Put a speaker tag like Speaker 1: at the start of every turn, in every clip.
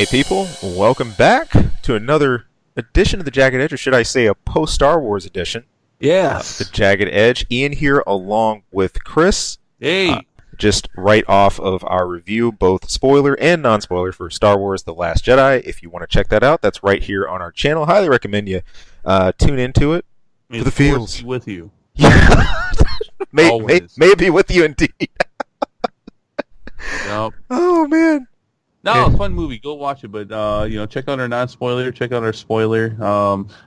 Speaker 1: people, welcome back to another edition of the Jagged Edge, or should I say a post-Star Wars edition.
Speaker 2: Yes.
Speaker 1: The Jagged Edge. Ian here along with Chris.
Speaker 2: Hey.
Speaker 1: Just right off of our review, both spoiler and non-spoiler for Star Wars The Last Jedi. If you want to check that out, that's right here on our channel. Highly recommend you tune into it.
Speaker 2: May
Speaker 1: for the feels.
Speaker 2: Be with you.
Speaker 1: may it be with you indeed.
Speaker 2: Yep.
Speaker 1: Oh, man.
Speaker 2: No, it's a fun movie. Go watch it, but check out our non-spoiler, check out our spoiler.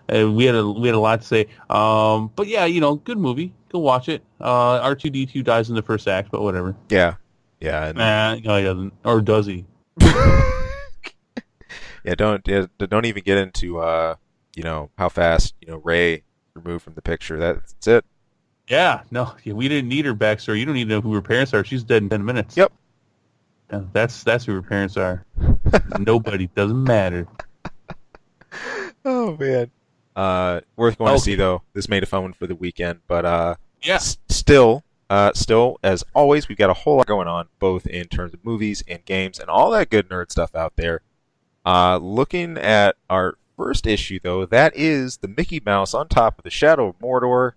Speaker 2: And we had a lot to say. But yeah, good movie. Go watch it. R2-D2 dies in the first act, but whatever.
Speaker 1: Yeah.
Speaker 2: Nah, no, he doesn't. Or does he?
Speaker 1: Yeah, don't even get into how fast Rey removed from the picture. That's it.
Speaker 2: Yeah, no, we didn't need her backstory. You don't need to know who her parents are. She's dead in 10 minutes.
Speaker 1: Yep.
Speaker 2: Yeah, that's who her parents are. Nobody, doesn't matter.
Speaker 1: Oh man, worth going to see though. This made a fun one for the weekend, but
Speaker 2: yeah,
Speaker 1: still, as always, we've got a whole lot going on, both in terms of movies and games and all that good nerd stuff out there. Looking at our first issue though, that is the Mickey Mouse on top of the Shadow of Mordor,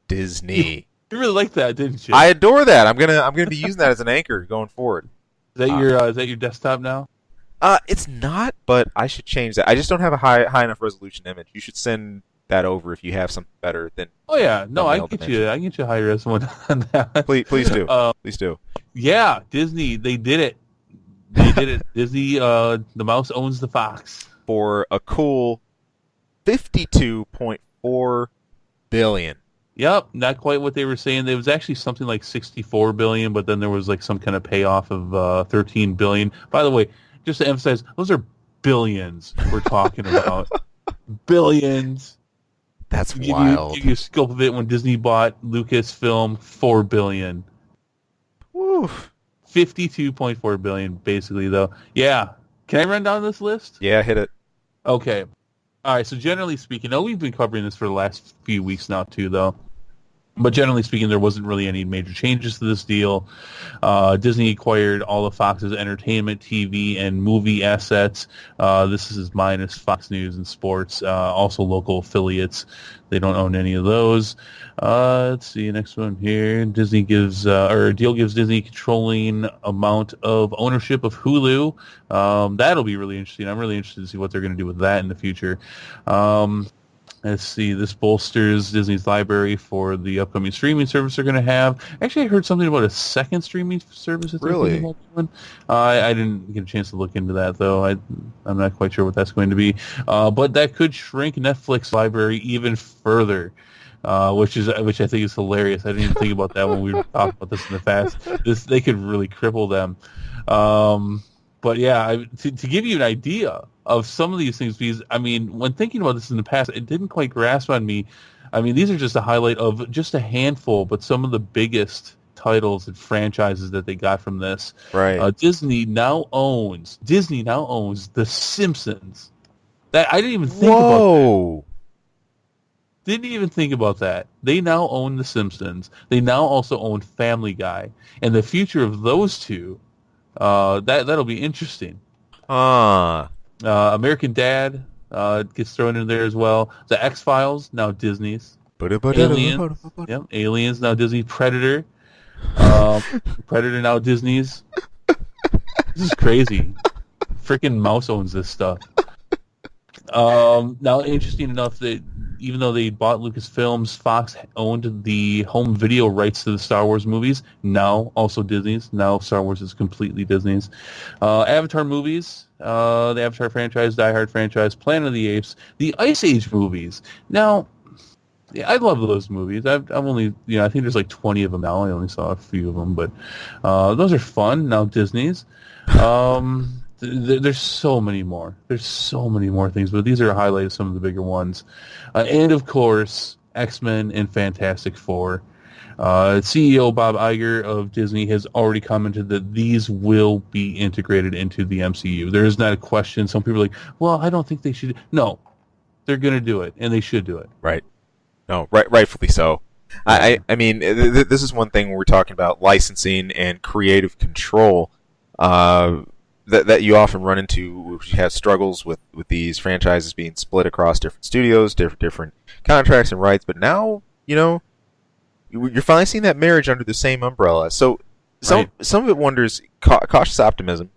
Speaker 1: Disney.
Speaker 2: You really liked that, didn't you?
Speaker 1: I adore that. I'm gonna be using that as an anchor going forward.
Speaker 2: Is that your desktop now?
Speaker 1: It's not, but I should change that. I just don't have a high enough resolution image. You should send that over if you have something better than.
Speaker 2: Oh yeah, no, I can get you a high res one on that.
Speaker 1: Please do. Please do.
Speaker 2: Yeah, Disney, they did it. They did it. Disney, the mouse owns the fox
Speaker 1: for a cool $52.4 billion.
Speaker 2: Yep, not quite what they were saying. There was actually something like $64 billion, but then there was like some kind of payoff of $13 billion. By the way, just to emphasize, those are billions we're talking about. Billions.
Speaker 1: That's wild.
Speaker 2: You scope of it when Disney bought Lucasfilm, $4 billion.
Speaker 1: Oof.
Speaker 2: $52.4 billion, basically, though. Yeah. Can I run down this list?
Speaker 1: Yeah, hit it.
Speaker 2: Okay. All right, so generally speaking, we've been covering this for the last few weeks now, too, though. But generally speaking, there wasn't really any major changes to this deal. Disney acquired all of Fox's entertainment, TV, and movie assets. This is minus Fox News and Sports, also local affiliates. They don't own any of those. Let's see, next one here. Disney gives, a deal gives Disney controlling amount of ownership of Hulu. That'll be really interesting. I'm really interested to see what they're going to do with that in the future. Let's see, this bolsters Disney's library for the upcoming streaming service they're going to have. Actually, I heard something about a second streaming service.
Speaker 1: Really?
Speaker 2: I didn't get a chance to look into that, though. I'm not quite sure what that's going to be. But that could shrink Netflix library even further, which I think is hilarious. I didn't even think about that when we were talking about this in the past. They could really cripple them. But yeah, to give you an idea of some of these things, because, when thinking about this in the past, it didn't quite grasp on me. These are just a highlight of just a handful, but some of the biggest titles and franchises that they got from this.
Speaker 1: Right.
Speaker 2: Disney now owns The Simpsons. That I didn't even think about. Didn't even think about that. They now own The Simpsons. They now also own Family Guy, and the future of those two, that'll be interesting. American Dad gets thrown in there as well. The X-Files, now Disney's. Aliens, now Disney. Predator. Predator, now Disney's. This is crazy. Freaking Mouse owns this stuff. Now, interesting enough that even though they bought Lucasfilms, Fox owned the home video rights to the Star Wars movies. Now also Disney's. Now Star Wars is completely Disney's. Avatar movies, the Avatar franchise, Die Hard franchise, Planet of the Apes, the Ice Age movies. Now, yeah, I love those movies. I've only, I think there's like 20 of them now. I only saw a few of them, but those are fun. Now Disney's. There's so many more. There's so many more things, but these are a highlight of some of the bigger ones. And, of course, X-Men and Fantastic Four. CEO Bob Iger of Disney has already commented that these will be integrated into the MCU. There is not a question. Some people are like, well, I don't think they should. No, they're going to do it, and they should do it.
Speaker 1: Right. No, rightfully so. I mean, this is one thing when we're talking about licensing and creative control. that you often run into. You have struggles with these franchises being split across different studios, different contracts and rights. But now, you're finally seeing that marriage under the same umbrella. So some of it wonders cautious optimism.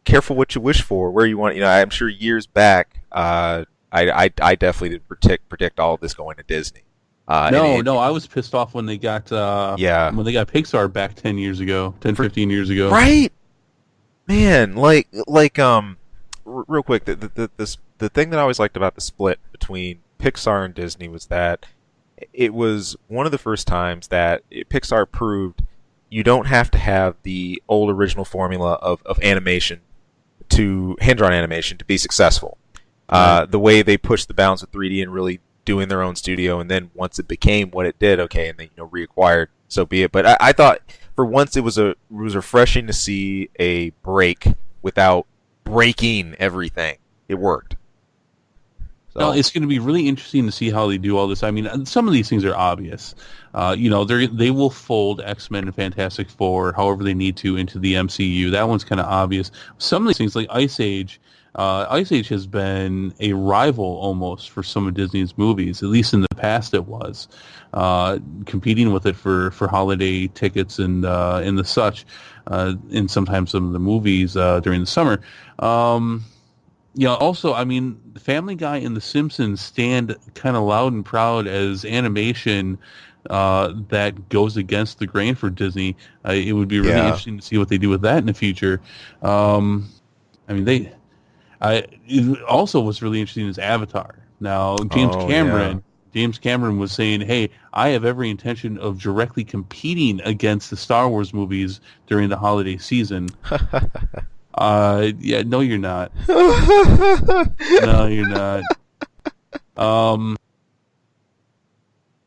Speaker 1: Careful what you wish for, where you want. I'm sure years back, I definitely did predict all of this going to Disney.
Speaker 2: No, I was pissed off when they got when they got Pixar back 10 years ago, 15 years ago.
Speaker 1: Right, man. Real quick, the thing that I always liked about the split between Pixar and Disney was that it was one of the first times that Pixar proved you don't have to have the old original formula of animation to hand-drawn animation to be successful. Right. The way they pushed the bounds with 3D and really doing their own studio, and then once it became what it did, okay, and they reacquired, so be it. But I thought for once it was refreshing to see a break without breaking everything. It worked. So.
Speaker 2: No, it's going to be really interesting to see how they do all this. I mean, some of these things are obvious. They will fold X-Men and Fantastic Four however they need to into the MCU. That one's kind of obvious. Some of these things, like Ice Age has been a rival almost for some of Disney's movies. At least in the past, it was competing with it for holiday tickets and the such, and sometimes some of the movies during the summer. Also, I mean, Family Guy and The Simpsons stand kind of loud and proud as animation that goes against the grain for Disney. It would be really interesting to see what they do with that in the future. It also was really interesting is Avatar. Now, James Cameron was saying, hey, I have every intention of directly competing against the Star Wars movies during the holiday season. No, you're not. No, you're not.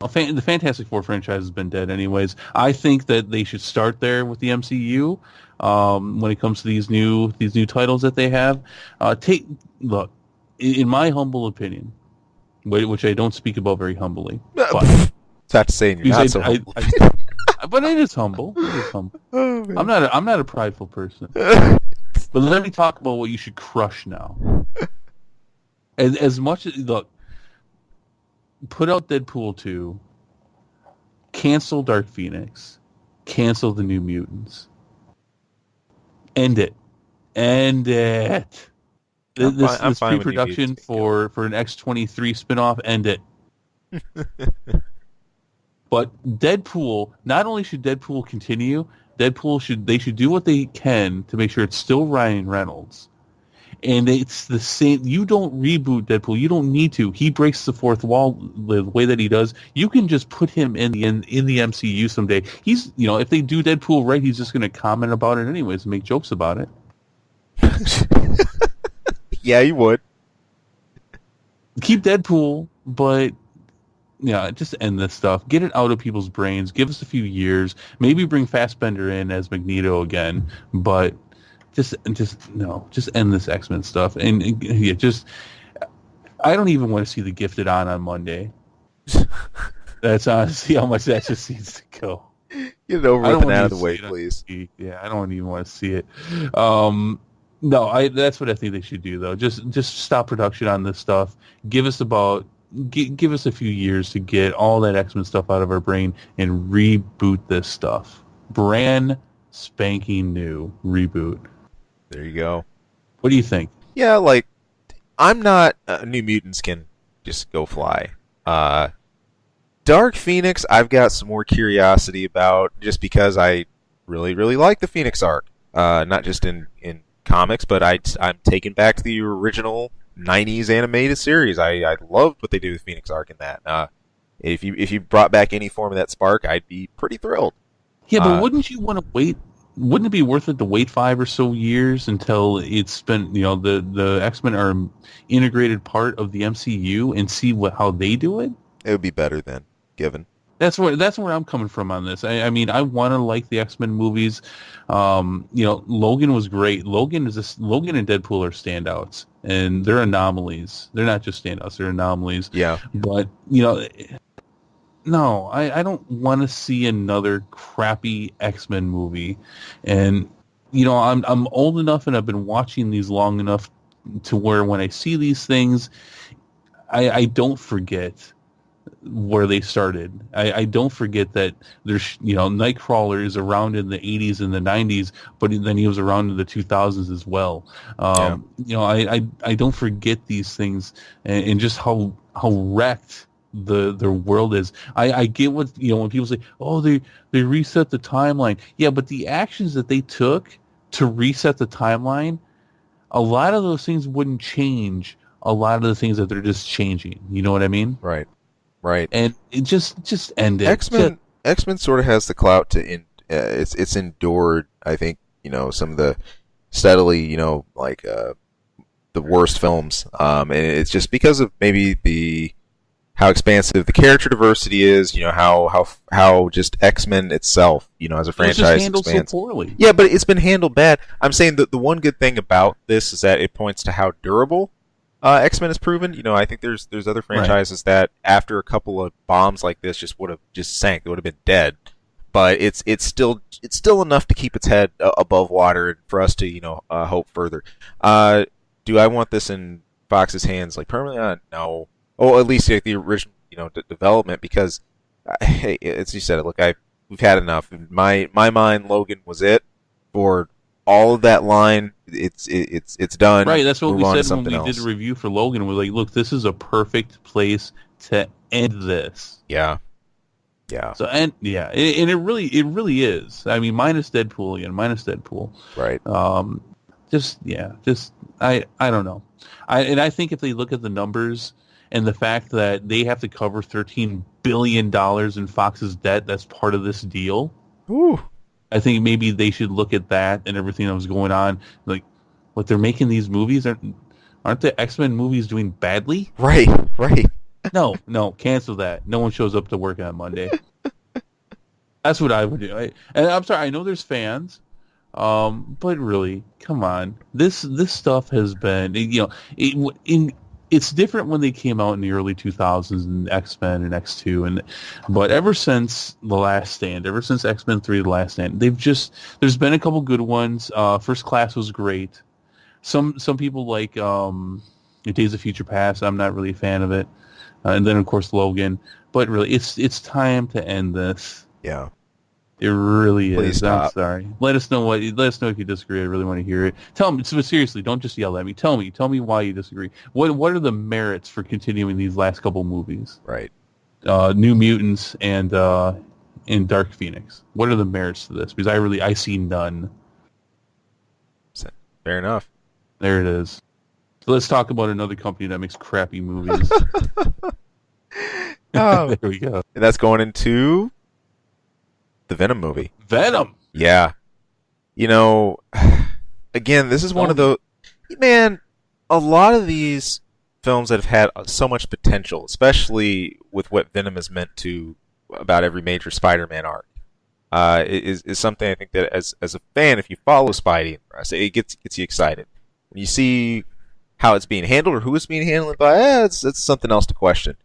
Speaker 2: The Fantastic Four franchise has been dead anyways. I think that they should start there with the MCU when it comes to these new titles that they have. Look, in my humble opinion, which I don't speak about very humbly, but
Speaker 1: it's not saying you're not so humble.
Speaker 2: But it is humble. Oh, I'm not a prideful person. But let me talk about what you should crush now. As much as look, put out Deadpool 2, cancel Dark Phoenix, cancel the New Mutants. End it. This pre-production for an X-23 spinoff, end it. But Deadpool, not only should Deadpool continue, they should do what they can to make sure it's still Ryan Reynolds. And it's the same. You don't reboot Deadpool. You don't need to. He breaks the fourth wall the way that he does. You can just put him in the MCU someday. He's, if they do Deadpool right, he's just going to comment about it anyways and make jokes about it.
Speaker 1: Yeah, you would.
Speaker 2: Keep Deadpool, but just end this stuff. Get it out of people's brains. Give us a few years. Maybe bring Fassbender in as Magneto again, but just end this X-Men stuff. And I don't even want to see The Gifted on Monday. That's honestly how much that just needs to go.
Speaker 1: Get it over with and out of the way, please.
Speaker 2: Yeah, I don't even want to see it. That's what I think they should do, though. Just stop production on this stuff. Give us a few years to get all that X-Men stuff out of our brain and reboot this stuff. Brand spanking new reboot.
Speaker 1: There you go.
Speaker 2: What do you think?
Speaker 1: Yeah, I'm not... New Mutants can just go fly. Dark Phoenix, I've got some more curiosity about, just because I really, really like the Phoenix arc. Not just in comics, but I'm taken back to the original 90s animated series. I loved what they did with Phoenix arc in that. If you brought back any form of that spark, I'd be pretty thrilled.
Speaker 2: Yeah, but wouldn't you want to wait? Wouldn't it be worth it to wait 5 or so years until it's been, the X-Men are an integrated part of the MCU and see how they do it?
Speaker 1: It would be better then, given.
Speaker 2: That's where I'm coming from on this. I mean, I want to like the X-Men movies. Logan was great. Logan and Deadpool are standouts, and they're anomalies. They're not just standouts; they're anomalies.
Speaker 1: Yeah.
Speaker 2: But no, I don't want to see another crappy X-Men movie. And I'm old enough and I've been watching these long enough to where when I see these things, I don't forget where they started. I don't forget that there's, Nightcrawler is around in the 80s and the 90s, but then he was around in the 2000s as well.
Speaker 1: Yeah.
Speaker 2: I don't forget these things, and just how wrecked their world is. I get what, when people say, oh, they reset the timeline. Yeah, but the actions that they took to reset the timeline, a lot of those things wouldn't change a lot of the things that they're just changing. You know what I mean?
Speaker 1: Right. Right.
Speaker 2: And it just end it.
Speaker 1: X-Men sort of has the clout to it's endured, I think, some of the steadily, like the worst films. And it's just because of maybe how expansive the character diversity is, how just X-Men itself, as a franchise,
Speaker 2: it was just handled
Speaker 1: expands.
Speaker 2: so poorly.
Speaker 1: Yeah, but it's been handled bad. I'm saying that the one good thing about this is that it points to how durable X-Men has proven. I think there's other franchises that after a couple of bombs like this would have sank. They would have been dead. But it's still enough to keep its head above water for us to hope further. Do I want this in Fox's hands like permanently? No. Oh, at least like the original development, because hey, as you said, look, we've had enough. In my mind, Logan was it for all of that line. It's done.
Speaker 2: Right, that's what
Speaker 1: Move
Speaker 2: we said when we
Speaker 1: else.
Speaker 2: did a review for Logan. We're like, look, this is a perfect place to end this.
Speaker 1: Yeah.
Speaker 2: So and it really is. I mean, minus Deadpool again, minus Deadpool.
Speaker 1: Right.
Speaker 2: I don't know. I think if they look at the numbers and the fact that they have to cover $13 billion in Fox's debt, that's part of this deal.
Speaker 1: Ooh.
Speaker 2: I think maybe they should look at that and everything that was going on. Like, what they're making these movies, aren't the X-Men movies doing badly?
Speaker 1: Right.
Speaker 2: No, cancel that. No one shows up to work on Monday. That's what I would do. And I'm sorry, I know there's fans, but really, come on. This stuff has been, it's different when they came out in the early 2000s and X-Men and X2, but ever since The Last Stand, ever since X-Men 3 The Last Stand, there's been a couple good ones. First Class was great. Some people like Days of Future Past. I'm not really a fan of it. And then of course Logan. But really, it's time to end this.
Speaker 1: Yeah.
Speaker 2: It really
Speaker 1: Please
Speaker 2: is.
Speaker 1: stop.
Speaker 2: I'm sorry. Let us know if you disagree. I really want to hear it. Tell me, so seriously, don't just yell at me. Tell me why you disagree. What are the merits for continuing these last couple movies?
Speaker 1: Right.
Speaker 2: New Mutants and Dark Phoenix. What are the merits to this? Because I see none.
Speaker 1: Fair enough.
Speaker 2: There it is. So let's talk about another company that makes crappy movies.
Speaker 1: Oh.
Speaker 2: There we go.
Speaker 1: And that's going into the Venom movie.
Speaker 2: Venom.
Speaker 1: Yeah. Again, this is one of those... Man, a lot of these films that have had so much potential, especially with what Venom has meant to about every major Spider-Man arc, is something I think that as a fan, if you follow Spidey, it gets you excited. When you see how it's being handled or who it's being handled by, it's something else to question.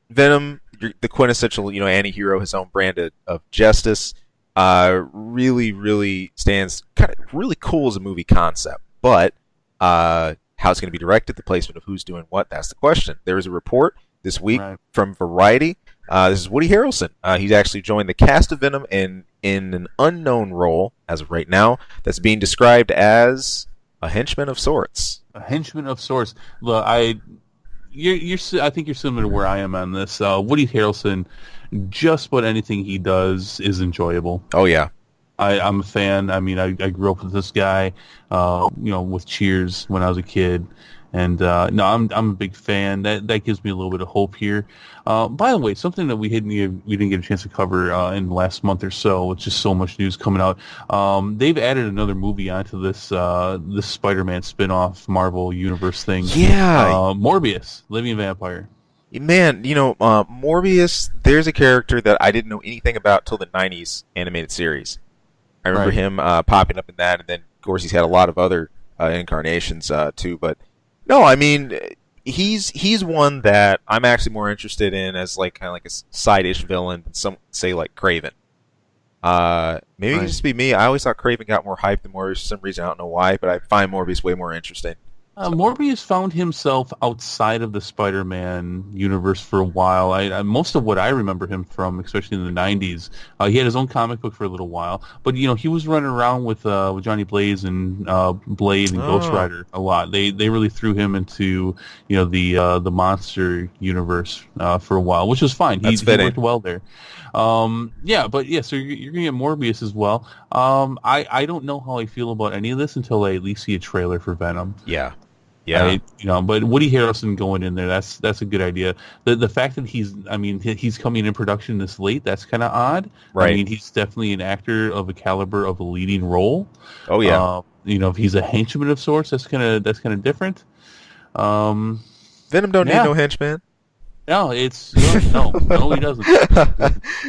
Speaker 1: Venom, the quintessential, anti-hero, his own brand of justice, really, really stands kind of really cool as a movie concept. But how it's going to be directed, the placement of who's doing what, that's the question. There is a report this week from Variety. This is Woody Harrelson. He's actually joined the cast of Venom in an unknown role as of right now that's being described as a henchman of sorts.
Speaker 2: A henchman of sorts. Look, I think you're similar to where I am on this. Woody Harrelson, just about anything he does is enjoyable.
Speaker 1: Oh yeah,
Speaker 2: I'm a fan. I mean, I grew up with this guy, with Cheers when I was a kid, and no, I'm a big fan. That gives me a little bit of hope here. By the way, something that we didn't get a chance to cover in the last month or so, with just so much news coming out. They've added another movie onto this Spider-Man spin-off Marvel Universe thing.
Speaker 1: Yeah,
Speaker 2: Morbius, Living Vampire.
Speaker 1: Man, Morbius. There's a character that I didn't know anything about till the '90s animated series. I remember him popping up in that, and then of course he's had a lot of other incarnations too. But no, I mean he's one that I'm actually more interested in as kind of like a side-ish villain than some say like Kraven. Maybe it could
Speaker 2: Right.
Speaker 1: just be me. I always thought Craven got more hype than Morbius for some reason. I don't know why, but I find Morbius way more interesting. So
Speaker 2: Morbius found himself outside of the Spider-Man universe for a while. Most of what I remember him from, especially in the '90s, he had his own comic book for a little while. But he was running around with Johnny Blaze and Blade and Ghost
Speaker 1: oh,
Speaker 2: Rider a lot. They really threw him into the monster universe for a while, which was fine. He
Speaker 1: that's
Speaker 2: he
Speaker 1: fitting.
Speaker 2: worked well there. So you're gonna get Morbius as well. I don't know how I feel about any of this until I at least see a trailer for Venom.
Speaker 1: Yeah, yeah,
Speaker 2: But Woody Harrelson going in there, that's a good idea. The fact that he's coming in production this late, that's kind of odd. I
Speaker 1: right.
Speaker 2: mean, he's definitely an actor of a caliber of a leading role.
Speaker 1: Oh yeah.
Speaker 2: If he's a henchman of sorts, that's kind of different. Um,
Speaker 1: Venom don't need
Speaker 2: yeah.
Speaker 1: no henchman.
Speaker 2: No, no, he doesn't.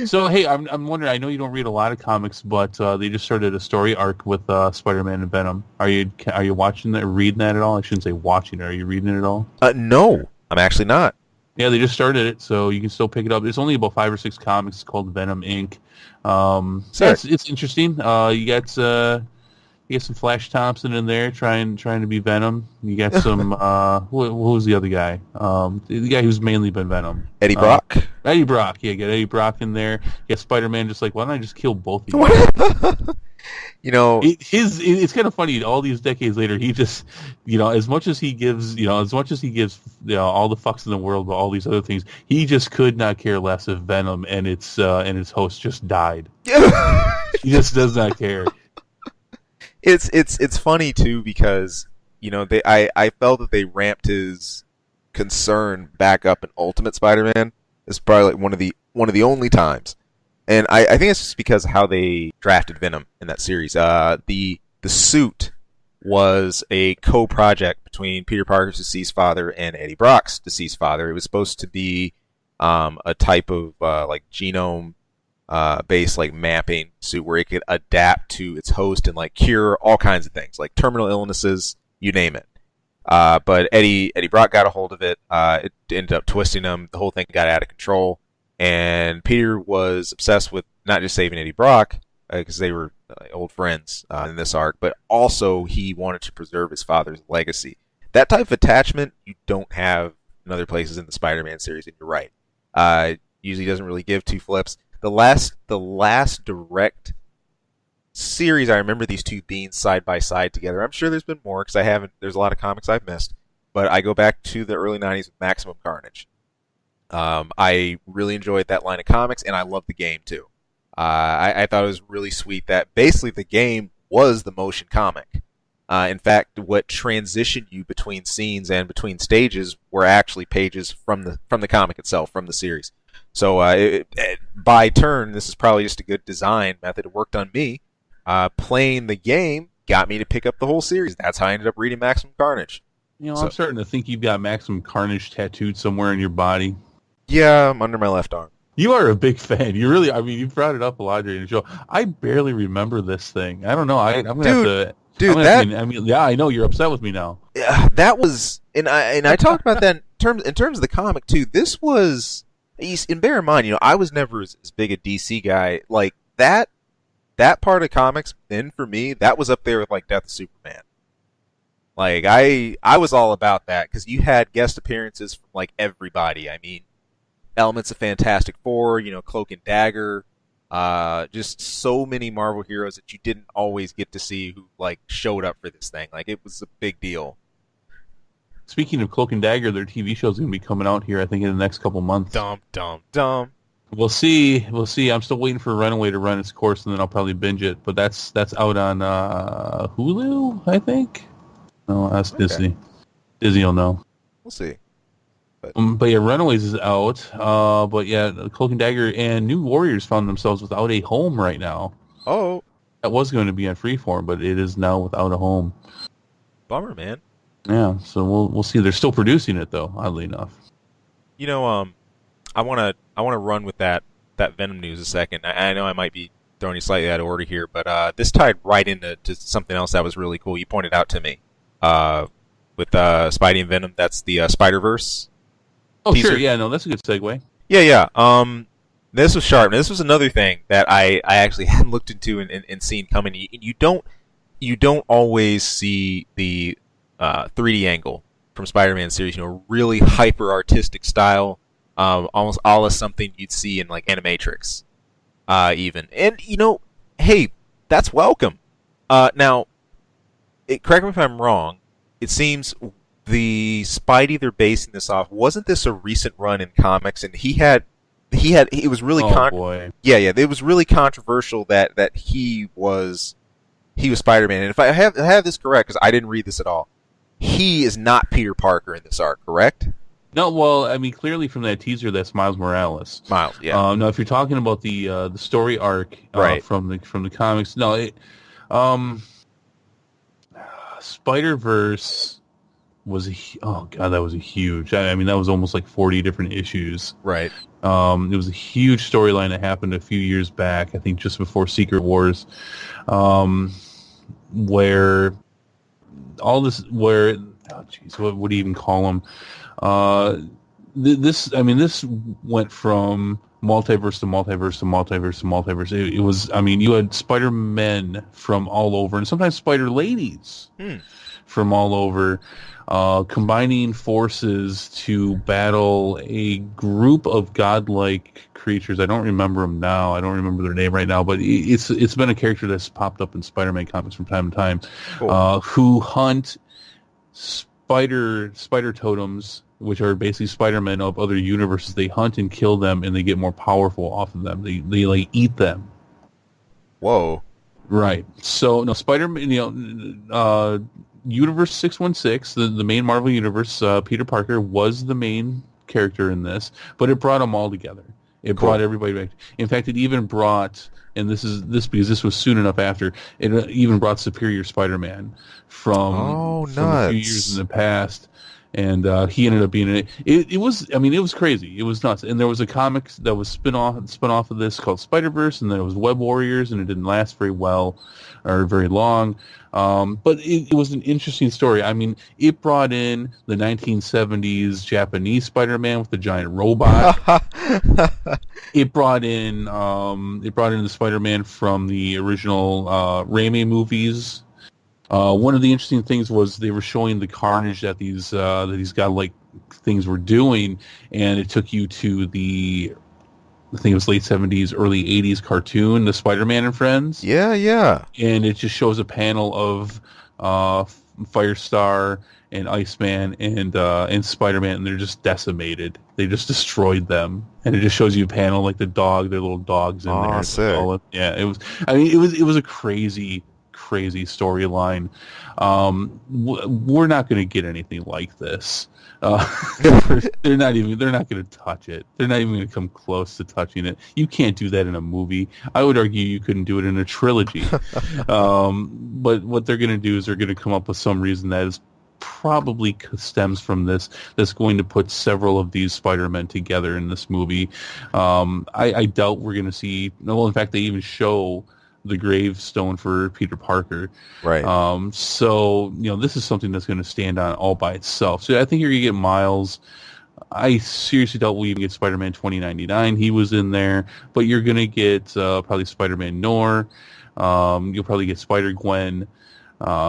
Speaker 2: So, hey, I'm wondering. I know you don't read a lot of comics, but they just started a story arc with Spider-Man and Venom. Are you watching that, reading that at all? I shouldn't say watching it. Are you reading it at all?
Speaker 1: No, I'm actually not.
Speaker 2: Yeah, they just started it, so you can still pick it up. It's only about 5 or 6 comics. It's called Venom Inc. Yeah,
Speaker 1: Sick.
Speaker 2: it's interesting. You get some Flash Thompson in there trying to be Venom. You got some who was the other guy? The guy who's mainly been Venom.
Speaker 1: Eddie Brock.
Speaker 2: Eddie Brock. Yeah, get Eddie Brock in there. Get Spider-Man just like, why don't I just kill both of you?
Speaker 1: You know,
Speaker 2: It's kind of funny. All these decades later, he just, as much as he gives, all the fucks in the world about all these other things, he just could not care less if Venom and its host just died. He just does not care.
Speaker 1: it's funny too because I felt that they ramped his concern back up in Ultimate Spider-Man. It's probably like one of the only times, and I think it's just because of how they drafted Venom in that series. The suit was a co-project between Peter Parker's deceased father and Eddie Brock's deceased father. It was supposed to be a type of like genome based like mapping suit where it could adapt to its host and like cure all kinds of things like terminal illnesses, you name it. But Eddie Brock got a hold of it. It ended up twisting him. The whole thing got out of control, and Peter was obsessed with not just saving Eddie Brock because they were old friends in this arc, but also he wanted to preserve his father's legacy. That type of attachment you don't have in other places in the Spider-Man series, and you're right. Usually doesn't really give two flips. The last direct series I remember these two being side by side together. I'm sure there's been more because there's a lot of comics I've missed, but I go back to the early '90s with Maximum Carnage. I really enjoyed that line of comics, and I loved the game too. I thought it was really sweet that basically the game was the motion comic. In fact, what transitioned you between scenes and between stages were actually pages from the comic itself, from the series. So by turn, this is probably just a good design method. It worked on me. Playing the game got me to pick up the whole series. That's how I ended up reading Maximum Carnage.
Speaker 2: I'm starting to think you've got Maximum Carnage tattooed somewhere in your body.
Speaker 1: Yeah, I'm under my left arm.
Speaker 2: You are a big fan. You brought it up a lot during the show. I barely remember this thing. I don't know. I'm going to have to...
Speaker 1: Dude,
Speaker 2: I know you're upset with me now.
Speaker 1: Yeah, that was... And I talked about that in terms of the comic, too. This was... And bear in mind, I was never as big a DC guy. Like, that part of comics, then for me, that was up there with, like, Death of Superman. Like, I was all about that, because you had guest appearances from, like, everybody. I mean, elements of Fantastic Four, Cloak and Dagger, just so many Marvel heroes that you didn't always get to see who, like, showed up for this thing. Like, it was a big deal.
Speaker 2: Speaking of Cloak and Dagger, their TV show is going to be coming out here, I think, in the next couple months.
Speaker 1: Dum, dum, dum.
Speaker 2: We'll see. I'm still waiting for Runaway to run its course, and then I'll probably binge it. But that's out on Hulu, I think. No, that's
Speaker 1: Okay.
Speaker 2: Disney. Disney will know.
Speaker 1: We'll see.
Speaker 2: But yeah, Runaways is out. But yeah, Cloak and Dagger and New Warriors found themselves without a home right now.
Speaker 1: Oh,
Speaker 2: That was going to be on Freeform, but it is now without a home.
Speaker 1: bummer, man.
Speaker 2: Yeah, so we'll see. They're still producing it though, oddly enough.
Speaker 1: I wanna run with that Venom news a second. I know I might be throwing you slightly out of order here, but this tied right into something else that was really cool. You pointed out to me with Spidey and Venom. That's the Spider-Verse.
Speaker 2: Oh,
Speaker 1: teaser.
Speaker 2: sure. Yeah, no, that's a good segue.
Speaker 1: Yeah. This was sharp. This was another thing that I actually hadn't looked into and seen coming. You don't always see the 3D angle from Spider-Man series. Really hyper artistic style, almost a la something you'd see in like Animatrix, even. And hey, that's welcome. Now, correct me if I'm wrong. It seems the Spidey they're basing this off, wasn't this a recent run in comics? And it was really
Speaker 2: Oh boy.
Speaker 1: yeah, it was really controversial that he was Spider-Man. And if I have this correct, because I didn't read this at all, he is not Peter Parker in this arc, correct?
Speaker 2: No, well, I mean, clearly from that teaser, that's Miles Morales.
Speaker 1: Miles, yeah.
Speaker 2: Now, if you're talking about the story arc
Speaker 1: Right.
Speaker 2: from the comics, no, Spider-Verse was oh god, that was a huge. I mean, that was almost like 40 different issues.
Speaker 1: Right.
Speaker 2: It was a huge storyline that happened a few years back. I think just before Secret Wars, where all this, where oh jeez, what do you even call them? This went from multiverse to multiverse to multiverse to multiverse. It was, I mean, you had Spider-Men from all over, and sometimes Spider-Ladies from all over, combining forces to battle a group of godlike creatures. I don't remember them now. I don't remember their name right now, but it's been a character that's popped up in Spider-Man comics from time to time,
Speaker 1: Cool.
Speaker 2: who hunt spider totems, which are basically Spider-Men of other universes. They hunt and kill them, and they get more powerful off of them. They like eat them.
Speaker 1: Whoa.
Speaker 2: Right. So no, Spider-Man. Universe 616, the main Marvel universe. Peter Parker was the main character in this, but it brought them all together. It
Speaker 1: Cool.
Speaker 2: brought everybody back. In fact, it even brought, and this because this was soon enough after, it even brought Superior Spider-Man from a few years in the past. And he ended up being in it. It was, I mean, it was crazy. It was nuts. And there was a comic that was spun off of this called Spider-Verse, and then it was Web Warriors, and it didn't last very well or very long. But it was an interesting story. I mean, it brought in the 1970s Japanese Spider-Man with the giant robot. It brought in the Spider-Man from the original Raimi movies. One of the interesting things was they were showing the carnage that these godlike things were doing, and it took you to I think it was late 70s, early 80s cartoon, the Spider-Man and Friends.
Speaker 1: Yeah, yeah.
Speaker 2: And it just shows a panel of Firestar and Iceman and Spider-Man, and they're just decimated. They just destroyed them, and it just shows you a panel like their little dogs in there.
Speaker 1: Sick.
Speaker 2: Yeah, it was. I mean, it was a crazy storyline. We're not going to get anything like this. They're not going to touch it. They're not even going to come close to touching it. You can't do that in a movie. I would argue you couldn't do it in a trilogy. But what they're going to do is they're going to come up with some reason that is probably stems from this, that's going to put several of these Spider-Men together in this movie. I doubt we're going to see, well, in fact, they even show the gravestone for Peter Parker.
Speaker 1: Right.
Speaker 2: So, this is something that's going to stand on all by itself. So I think you're going to get Miles. I seriously doubt we'll even get Spider-Man 2099. He was in there. But you're going to get probably Spider-Man Noir. You'll probably get Spider-Gwen.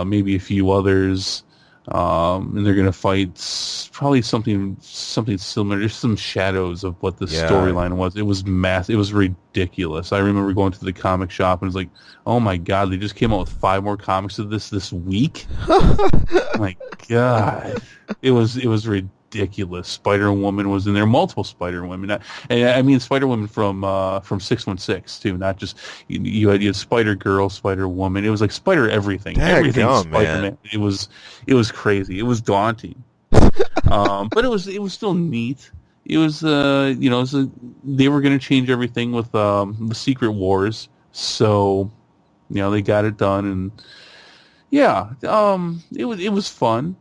Speaker 2: Maybe a few others. And they're going to fight probably something similar. Just some shadows of what the storyline was. It was massive. It was ridiculous. I remember going to the comic shop and it was like, oh my god, they just came out with 5 more comics of this week. My god, it was ridiculous. Spider-Woman was in there. Multiple Spider-Women. I mean Spider-Woman from 616 too. Not just you had Spider-Girl, Spider-Woman. It was like Spider everything. Everything Spider-Man. It was crazy. It was daunting. But it was still neat. It was they were going to change everything with the Secret Wars. So they got it done, and it was fun.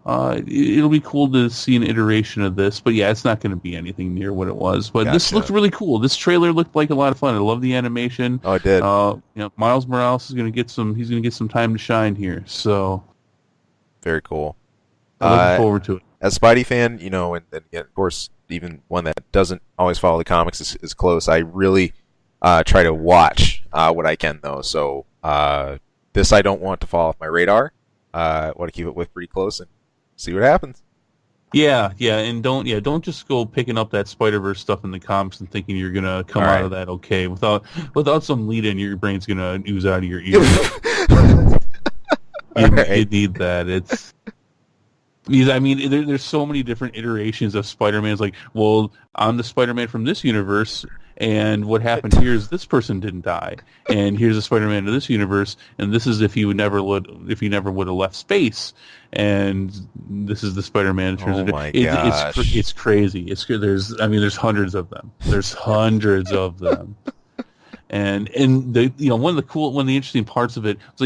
Speaker 2: It'll be cool to see an iteration of this, but it's not going to be anything near what it was. But This looked really cool. This trailer looked like a lot of fun. I love the animation.
Speaker 1: Oh, it did.
Speaker 2: Miles Morales is going to get some. He's going to get some time to shine here. So
Speaker 1: very cool.
Speaker 2: I'm looking forward to it.
Speaker 1: As a Spidey fan, and again, of course, even one that doesn't always follow the comics is close. I really try to watch what I can though. So this I don't want to fall off my radar. I want to keep it with pretty close and see what happens.
Speaker 2: Yeah, and don't just go picking up that Spider-Verse stuff in the comics and thinking you're gonna come
Speaker 1: All
Speaker 2: out
Speaker 1: right.
Speaker 2: of that okay without some lead in. Your brain's gonna ooze out of your ears.
Speaker 1: All
Speaker 2: You
Speaker 1: right.
Speaker 2: need that. It's because I mean, there's so many different iterations of Spider-Man. It's like, well, I'm the Spider-Man from this universe, and what happened here is this person didn't die, and here's the Spider-Man of this universe, and this is if he never would have left space, and this is the Spider-Man.
Speaker 1: Oh my
Speaker 2: It's
Speaker 1: gosh.
Speaker 2: crazy. There's hundreds of them. There's hundreds of them. And one of the interesting parts of it, so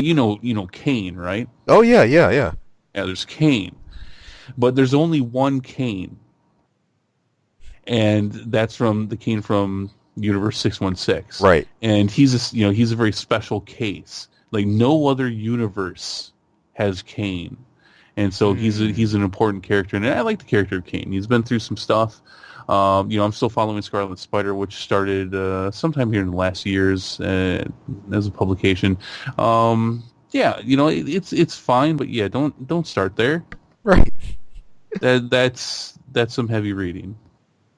Speaker 2: Kane, right?
Speaker 1: Oh yeah, yeah, yeah.
Speaker 2: Yeah, there's Kane. But there's only one Kane, and that's from the Kane from Universe 616.
Speaker 1: Right.
Speaker 2: And he's a very special case. Like no other universe has Kane, and so he's an important character. And I like the character of Kane. He's been through some stuff. I'm still following Scarlet Spider, which started sometime here in the last years as a publication. It's fine, but yeah, don't start there.
Speaker 1: Right.
Speaker 2: That's some heavy reading.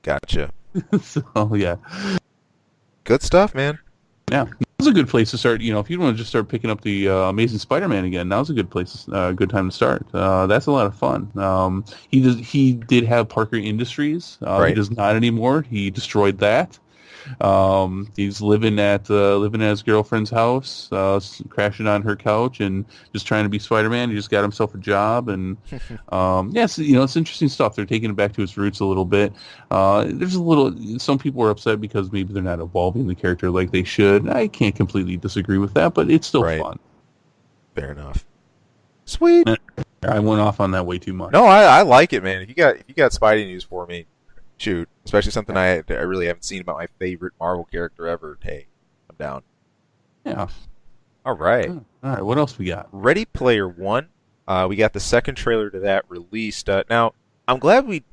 Speaker 1: Gotcha.
Speaker 2: So yeah,
Speaker 1: Good stuff, man.
Speaker 2: yeah, it's a good place to start. If you want to just start picking up the Amazing Spider-Man again, now's a good place, good time to start. That's a lot of fun. He did have Parker Industries. He
Speaker 1: Right.
Speaker 2: does not anymore. He destroyed that. He's living at his girlfriend's house, crashing on her couch, and just trying to be Spider-Man. He just got himself a job, and yes, it's interesting stuff. They're taking it back to its roots a little bit. Some people are upset because maybe they're not evolving the character like they should. I can't completely disagree with that, but it's still
Speaker 1: Right.
Speaker 2: fun.
Speaker 1: Fair enough. Sweet.
Speaker 2: I went off on that way too much.
Speaker 1: No, I like it, man. If you got Spidey news for me, shoot. Especially something I really haven't seen about my favorite Marvel character ever. Hey, I'm down.
Speaker 2: Yeah.
Speaker 1: All right.
Speaker 2: All right. What else we got?
Speaker 1: Ready Player One. We got the second trailer to that released. Now, I'm glad we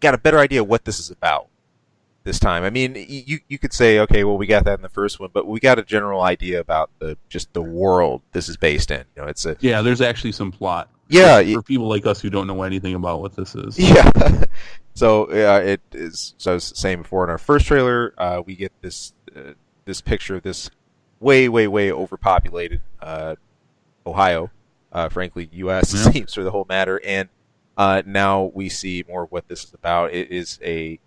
Speaker 1: got a better idea what this is about this time. I mean, you could say, okay, well, we got that in the first one, but we got a general idea about just the world this is based in. It's a
Speaker 2: Yeah, there's actually some plot.
Speaker 1: yeah,
Speaker 2: For people like us who don't know anything about what this is.
Speaker 1: yeah. So it is. So I was saying before in our first trailer, we get this picture of this way overpopulated Ohio, frankly, U.S.
Speaker 2: Yeah.
Speaker 1: seems for the whole matter, and now we see more of what this is about. It is a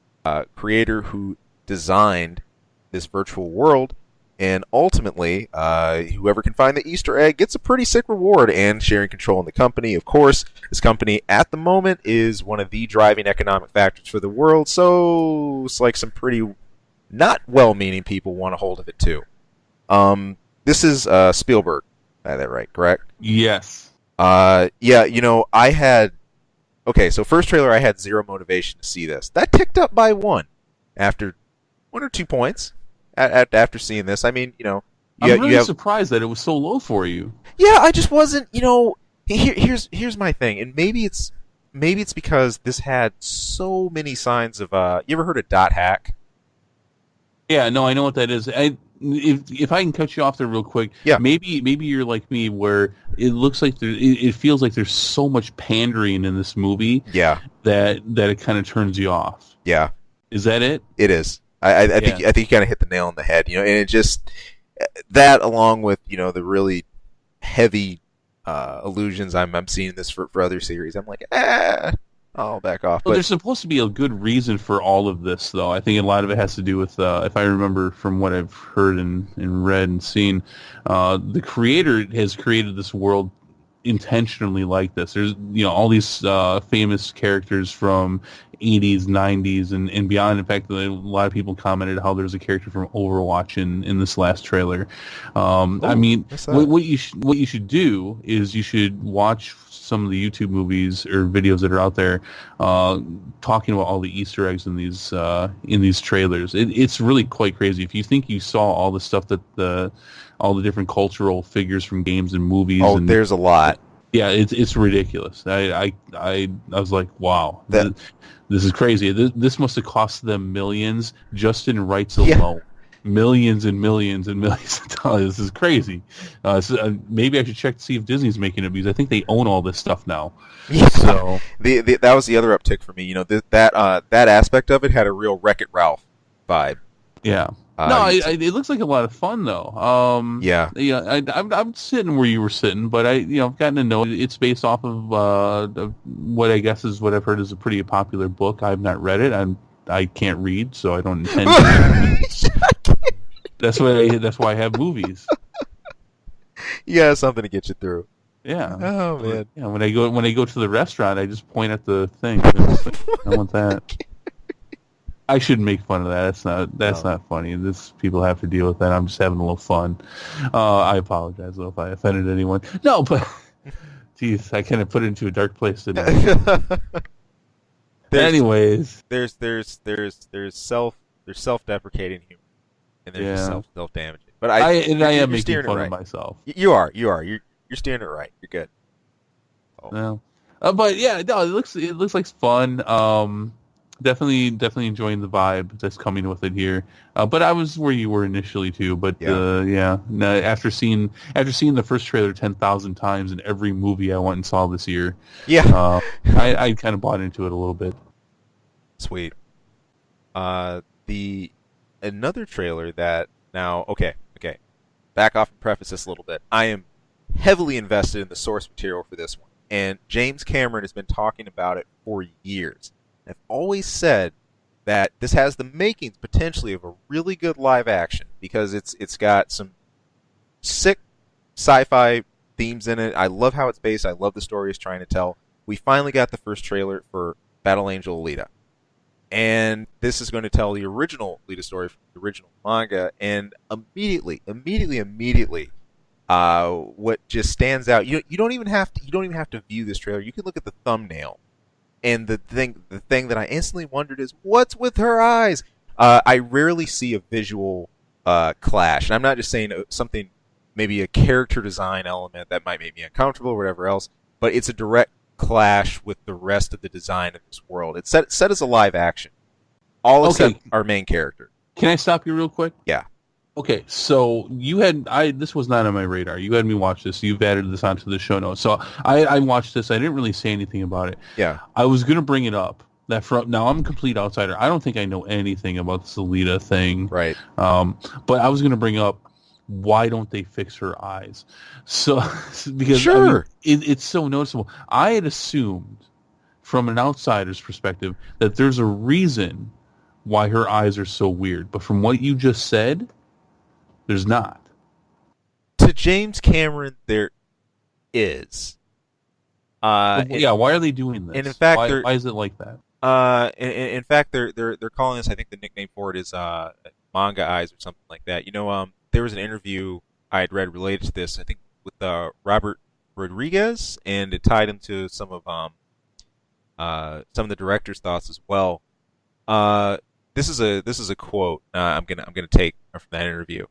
Speaker 1: creator who designed this virtual world, and ultimately, whoever can find the Easter egg gets a pretty sick reward and sharing control in the company. Of course, this company at the moment is one of the driving economic factors for the world, so it's like some pretty not well-meaning people want a hold of it too. This is Spielberg. I had that right, correct?
Speaker 2: Yes.
Speaker 1: Yeah, I had... Okay, so first trailer, I had zero motivation to see this. That ticked up by one after 1 or 2 points after seeing this. I mean,
Speaker 2: I'm really surprised that it was so low for you.
Speaker 1: Yeah, I just wasn't, here's my thing, and maybe it's because this had so many signs of you ever heard of dot hack?
Speaker 2: Yeah, no, I know what that is. If I can cut you off there real quick,
Speaker 1: Yeah.
Speaker 2: maybe you're like me, where it looks like it feels like there's so much pandering in this movie,
Speaker 1: Yeah.
Speaker 2: that it kind of turns you off.
Speaker 1: Yeah.
Speaker 2: Is that it?
Speaker 1: It is. I think you kind of hit the nail on the head, and it just that along with the really heavy illusions I'm seeing in this for other series. I'm like, I'll back off.
Speaker 2: Well,
Speaker 1: But
Speaker 2: there's supposed to be a good reason for all of this, though. I think a lot of it has to do with, if I remember from what I've heard and read and seen, the creator has created this world intentionally like this. There's all these famous characters from 80s, 90s, and beyond. In fact, a lot of people commented how there's a character from Overwatch in this last trailer. I mean, what you should do is you should watch some of the YouTube movies or videos that are out there talking about all the Easter eggs in these trailers. It's really quite crazy. If you think you saw all the stuff that all the different cultural figures from games and movies,
Speaker 1: there's a lot.
Speaker 2: Yeah, it's ridiculous. I was like, wow,
Speaker 1: That
Speaker 2: this is crazy. This must have cost them millions just in rights
Speaker 1: yeah.
Speaker 2: alone. Millions and millions and millions of dollars. This is crazy. Maybe I should check to see if Disney's making it because I think they own all this stuff now.
Speaker 1: Yeah,
Speaker 2: So
Speaker 1: that was the other uptick for me. That aspect of it had a real Wreck-It Ralph vibe.
Speaker 2: yeah.
Speaker 1: Uh,
Speaker 2: No,
Speaker 1: you-
Speaker 2: it looks like a lot of fun though.
Speaker 1: yeah,
Speaker 2: Yeah, I'm sitting where you were sitting, but I've gotten to know it. It's based off of what I guess is what I've heard is a pretty popular book. I've not read it. I can't read, so I don't intend to. That's why I have movies.
Speaker 1: yeah, something to get you through.
Speaker 2: Yeah.
Speaker 1: Oh man,
Speaker 2: Yeah. When I go to the restaurant, I just point at the thing. I want that. I shouldn't make fun of that. That's
Speaker 1: No.
Speaker 2: not funny. This people have to deal with that. I'm just having a little fun. I apologize though if I offended anyone. No, but geez, I kind of put it into a dark place today.
Speaker 1: there's
Speaker 2: Anyways,
Speaker 1: there's self-deprecating humor, and there's just
Speaker 2: yeah,
Speaker 1: self-damaging. But
Speaker 2: I am
Speaker 1: you're
Speaker 2: making
Speaker 1: steering it
Speaker 2: fun of
Speaker 1: right.
Speaker 2: myself.
Speaker 1: You're steering it right. You're good. Oh.
Speaker 2: No, but yeah, no, it looks like fun. Definitely enjoying the vibe that's coming with it here. But I was where you were initially too. But
Speaker 1: Yeah.
Speaker 2: yeah, no, after seeing the first trailer 10,000 times in every movie I went and saw this year,
Speaker 1: Yeah.
Speaker 2: I kind of bought into it a little bit.
Speaker 1: Sweet. The another trailer that now okay. Back off and preface this a little bit. I am heavily invested in the source material for this one, and James Cameron has been talking about it for years. I've always said that this has the makings potentially of a really good live action because it's got some sick sci-fi themes in it. I love how it's based. I love the story it's trying to tell. We finally got the first trailer for Battle Angel Alita. And this is going to tell the original Alita story from the original manga. And immediately, what just stands out. You don't even have to view this trailer. You can look at the thumbnail, and the thing that I instantly wondered is what's with her eyes. I rarely see a visual clash, and I'm not just saying something, maybe a character design element that might make me uncomfortable or whatever else, but it's a direct clash with the rest of the design of this world. It's set as a live action, all
Speaker 2: Okay,
Speaker 1: except our main character.
Speaker 2: can I stop you real quick?
Speaker 1: Yeah,
Speaker 2: Okay, so this was not on my radar. You had me watch this. You've added this onto the show notes. So I watched this. I didn't really say anything about it.
Speaker 1: yeah,
Speaker 2: I was gonna bring it up. Now I'm a complete outsider. I don't think I know anything about this Alita thing.
Speaker 1: right.
Speaker 2: But I was gonna bring up why don't they fix her eyes? So because I mean,
Speaker 1: Sure.
Speaker 2: it's so noticeable. I had assumed from an outsider's perspective that there's a reason why her eyes are so weird. But from what you just said, there's not.
Speaker 1: To James Cameron, there is.
Speaker 2: Yeah, why are they doing this?
Speaker 1: and in fact,
Speaker 2: why is it like that?
Speaker 1: in fact, they're calling this. I think the nickname for it is manga eyes or something like that. There was an interview I had read related to this. I think with Robert Rodriguez, and it tied into some of the director's thoughts as well. This is a quote I'm gonna take from that interview.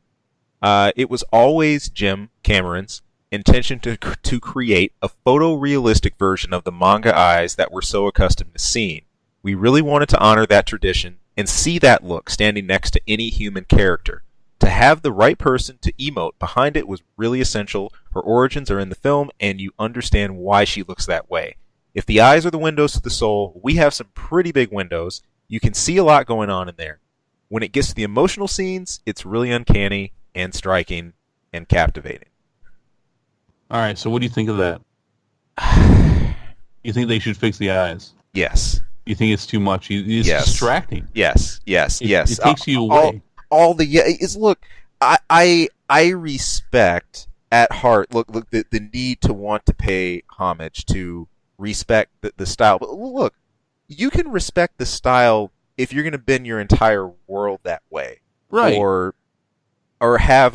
Speaker 1: It was always Jim Cameron's intention to create a photorealistic version of the manga eyes that we're so accustomed to seeing. We really wanted to honor that tradition and see that look standing next to any human character. To have the right person to emote behind it was really essential. Her origins are in the film, and you understand why she looks that way. If the eyes are the windows to the soul, we have some pretty big windows. You can see a lot going on in there. When it gets to the emotional scenes, it's really uncanny and striking and captivating.
Speaker 2: All right, so what do you think of that? You think they should fix the eyes?
Speaker 1: Yes.
Speaker 2: You think it's too much? It's
Speaker 1: Yes.
Speaker 2: distracting.
Speaker 1: Yes.
Speaker 2: It takes you
Speaker 1: All,
Speaker 2: away.
Speaker 1: all the is look. I respect at heart. Look the need to want to pay homage to respect the style. But look, you can respect the style if you're going to bend your entire world that way,
Speaker 2: Right.
Speaker 1: Or have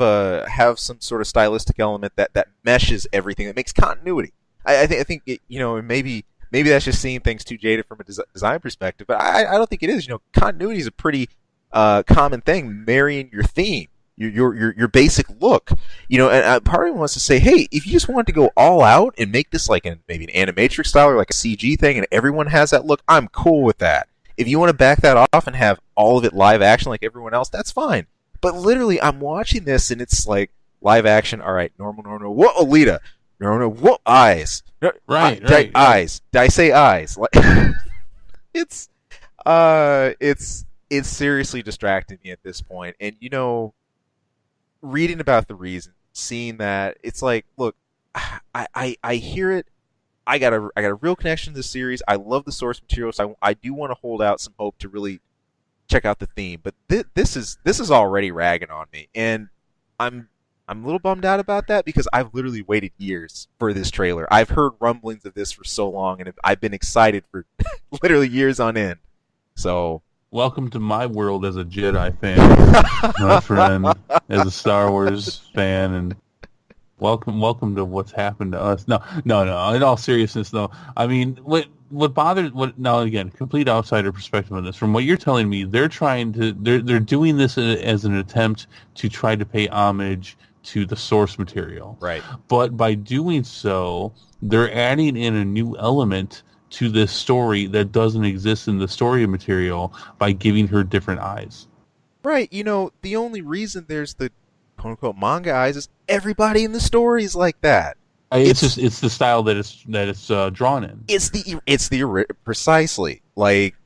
Speaker 1: some sort of stylistic element that meshes everything, that makes continuity. I think maybe that's just seeing things too jaded from a design perspective, but I don't think it is. Continuity is a pretty common thing, marrying your theme. your basic look. And part of me wants to say, hey, if you just wanted to go all out and make this like maybe an animatrix style or like a CG thing, and everyone has that look, I'm cool with that. If you want to back that off and have all of it live action like everyone else, that's fine. But literally, I'm watching this and it's like live action. All right, normal. What Alita? No, what eyes?
Speaker 2: Right.
Speaker 1: Eyes. Did I say eyes? Like, it's it's seriously distracting me at this point. And reading about the reason, seeing that, it's like, look, I hear it. I got a real connection to this series. I love the source material, so I do want to hold out some hope to really check out the theme. But this is already ragging on me, and I'm a little bummed out about that because I've literally waited years for this trailer. I've heard rumblings of this for so long, and I've been excited for literally years on end. So
Speaker 2: welcome to my world as a Jedi fan, my friend, as a Star Wars fan, and welcome to what's happened to us. No. In all seriousness, though, I mean, now again, complete outsider perspective on this. From what you're telling me, they're doing this as an attempt to try to pay homage to the source material.
Speaker 1: Right.
Speaker 2: But by doing so, they're adding in a new element to this story that doesn't exist in the story material by giving her different eyes.
Speaker 1: Right. The only reason there's the quote-unquote manga eyes is everybody in the story is like that.
Speaker 2: It's the style that it's drawn in.
Speaker 1: It's precisely like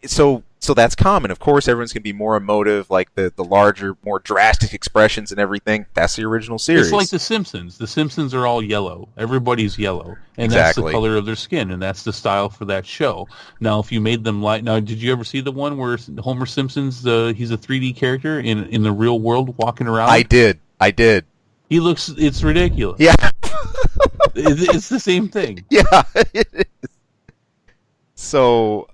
Speaker 1: so that's common. Of course, everyone's gonna be more emotive, like the larger, more drastic expressions and everything. That's the original series.
Speaker 2: It's like The Simpsons. The Simpsons are all yellow. Everybody's yellow, and
Speaker 1: Exactly.
Speaker 2: That's the color of their skin, and that's the style for that show. Now, if you made them did you ever see the one where Homer Simpson's he's a 3D character in the real world walking around?
Speaker 1: I did.
Speaker 2: It's ridiculous.
Speaker 1: Yeah.
Speaker 2: It's the same thing.
Speaker 1: Yeah, it is. So,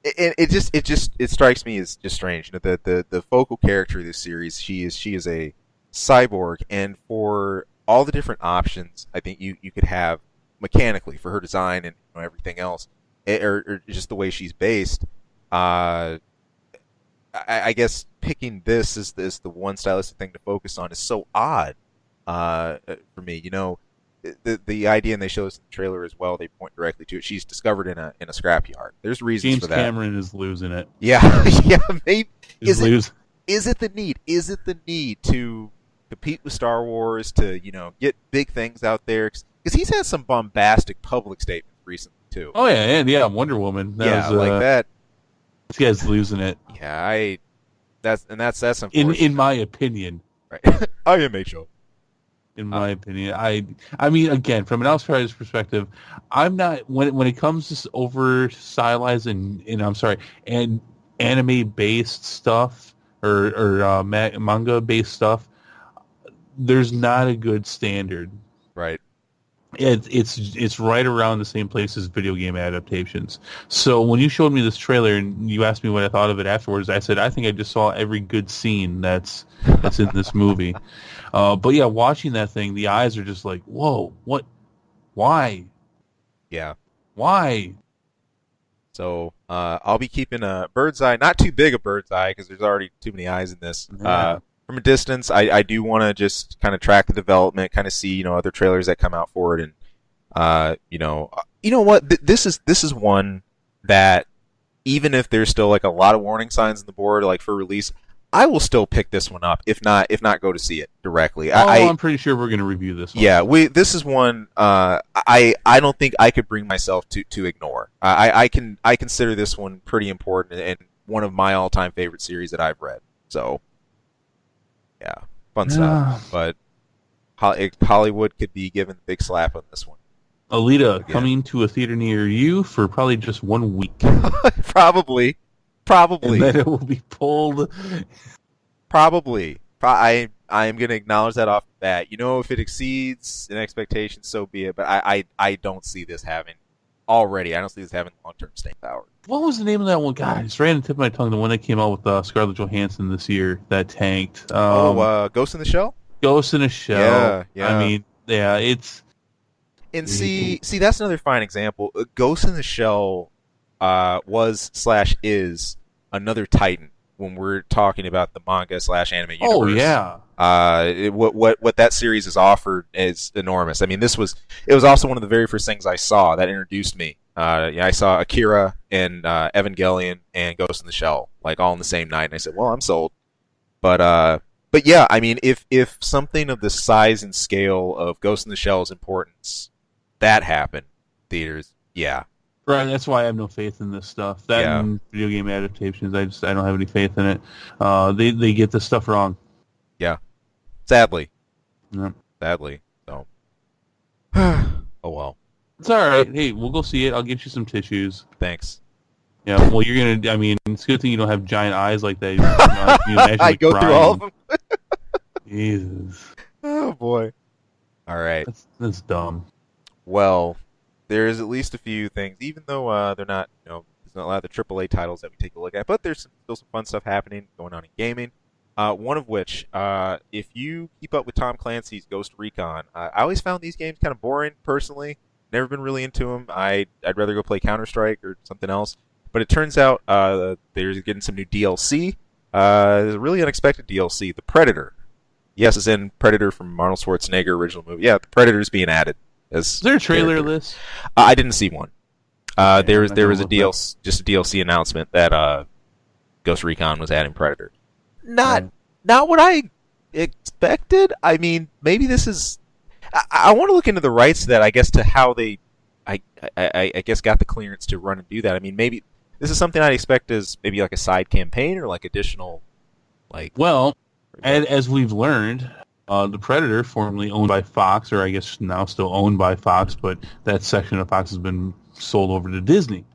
Speaker 1: it strikes me as just strange. The focal character of this series, she is a cyborg, and for all the different options, I think you could have mechanically for her design and everything else, or just the way she's based. I guess picking this as the one stylistic thing to focus on is so odd for me. The idea, and they show this in the trailer as well, they point directly to it. She's discovered in a scrapyard. There's reasons
Speaker 2: James
Speaker 1: for that.
Speaker 2: Cameron is losing it.
Speaker 1: Yeah, yeah. Maybe is it the need? Is it the need to compete with Star Wars, to get big things out there? Because he's had some bombastic public statements recently too.
Speaker 2: Oh yeah, Wonder Woman.
Speaker 1: Like that.
Speaker 2: This guy's losing it.
Speaker 1: Yeah, that's unfortunate.
Speaker 2: In my opinion.
Speaker 1: Right. I am HO.
Speaker 2: In my opinion, I mean, again, from an outsider's perspective, I'm not when it comes to over stylized and anime based stuff or manga based stuff. There's not a good standard.
Speaker 1: Right.
Speaker 2: It's right around the same place as video game adaptations. So when you showed me this trailer and you asked me what I thought of it afterwards, I said I think I just saw every good scene that's in this movie. But yeah, watching that thing, the eyes are just like, whoa, what? Why?
Speaker 1: Yeah.
Speaker 2: Why?
Speaker 1: So I'll be keeping a bird's eye, not too big a bird's eye because there's already too many eyes in this.
Speaker 2: Yeah.
Speaker 1: From a distance, I do want to just kind of track the development, kind of see other trailers that come out for it, and you know what, this is one that even if there's still like a lot of warning signs on the board like for release, I will still pick this one up, if not go to see it directly.
Speaker 2: I'm pretty sure we're going to review this one.
Speaker 1: Yeah, this is one I don't think I could bring myself to ignore. I consider this one pretty important and one of my all-time favorite series that I've read. So, yeah, fun stuff. But Hollywood could be given a big slap on this one.
Speaker 2: Alita coming to a theater near you for probably just 1 week.
Speaker 1: Probably.
Speaker 2: And then it will be pulled.
Speaker 1: Probably. I'm going to acknowledge that off the bat. If it exceeds an expectation, so be it. But I don't see this having long-term staying power.
Speaker 2: What was the name of that one? God, I just ran the tip of my tongue. The one that came out with Scarlett Johansson this year that tanked.
Speaker 1: Ghost in the Shell?
Speaker 2: Ghost in a Shell.
Speaker 1: Yeah.
Speaker 2: I mean, yeah, it's...
Speaker 1: And see, that's another fine example. Ghost in the Shell was/is another Titan when we're talking about the manga slash anime universe.
Speaker 2: Oh yeah.
Speaker 1: What that series has offered is enormous. I mean, it was also one of the very first things I saw that introduced me. I saw Akira and Evangelion and Ghost in the Shell like all in the same night, and I said, "Well, I'm sold." But yeah, I mean, if something of the size and scale of Ghost in the Shell's importance that happened, theaters, yeah,
Speaker 2: Right, that's why I have no faith in this stuff. That
Speaker 1: yeah,
Speaker 2: and video game adaptations, I don't have any faith in it. They get this stuff wrong.
Speaker 1: yeah. Sadly,
Speaker 2: Yeah.
Speaker 1: sadly. So, oh well.
Speaker 2: It's all right. Hey, we'll go see it. I'll get you some tissues.
Speaker 1: Thanks.
Speaker 2: Yeah. Well, you're gonna. I mean, it's a good thing you don't have giant eyes like that. You imagine
Speaker 1: I
Speaker 2: me
Speaker 1: go through all of
Speaker 2: crying.
Speaker 1: them.
Speaker 2: Jesus,
Speaker 1: Oh boy. All right.
Speaker 2: that's dumb.
Speaker 1: Well, there's at least a few things, even though they're not, there's not a lot of the AAA titles that we take a look at, but there's still some fun stuff happening going on in gaming. One of which, if you keep up with Tom Clancy's Ghost Recon, I always found these games kind of boring, personally. Never been really into them. I'd rather go play Counter-Strike or something else. But it turns out they're getting some new DLC. There's a really unexpected DLC, The Predator. Yes, it's in Predator from Arnold Schwarzenegger original movie. Yeah, The Predator's being added.
Speaker 2: Is there a trailer
Speaker 1: character.
Speaker 2: list?
Speaker 1: I didn't see one.
Speaker 2: Okay,
Speaker 1: there was a
Speaker 2: look
Speaker 1: DLC, just a DLC announcement that Ghost Recon was adding Predator. Not what I expected. I mean, maybe this is. I want to look into the rights to that. I guess to how they, I guess got the clearance to run and do that. I mean, maybe this is something I'd expect as maybe like a side campaign or like additional, like.
Speaker 2: Well, and as we've learned, the Predator, formerly owned by Fox, or I guess now still owned by Fox, but that section of Fox has been sold over to Disney.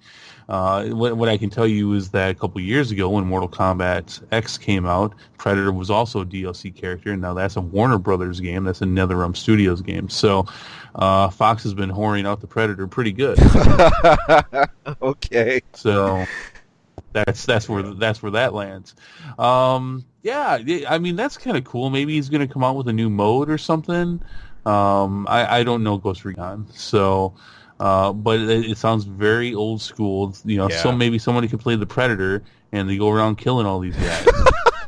Speaker 2: What I can tell you is that a couple years ago when Mortal Kombat X came out, Predator was also a DLC character, and now that's a Warner Brothers game. That's a NetherRealm Studios game. So Fox has been whoring out the Predator pretty good.
Speaker 1: Okay.
Speaker 2: So that's where that lands. Yeah, I mean that's kind of cool. Maybe he's going to come out with a new mode or something. I don't know Ghost Recon, so but it sounds very old school.
Speaker 1: Yeah.
Speaker 2: So maybe somebody could play the Predator and they go around killing all these guys.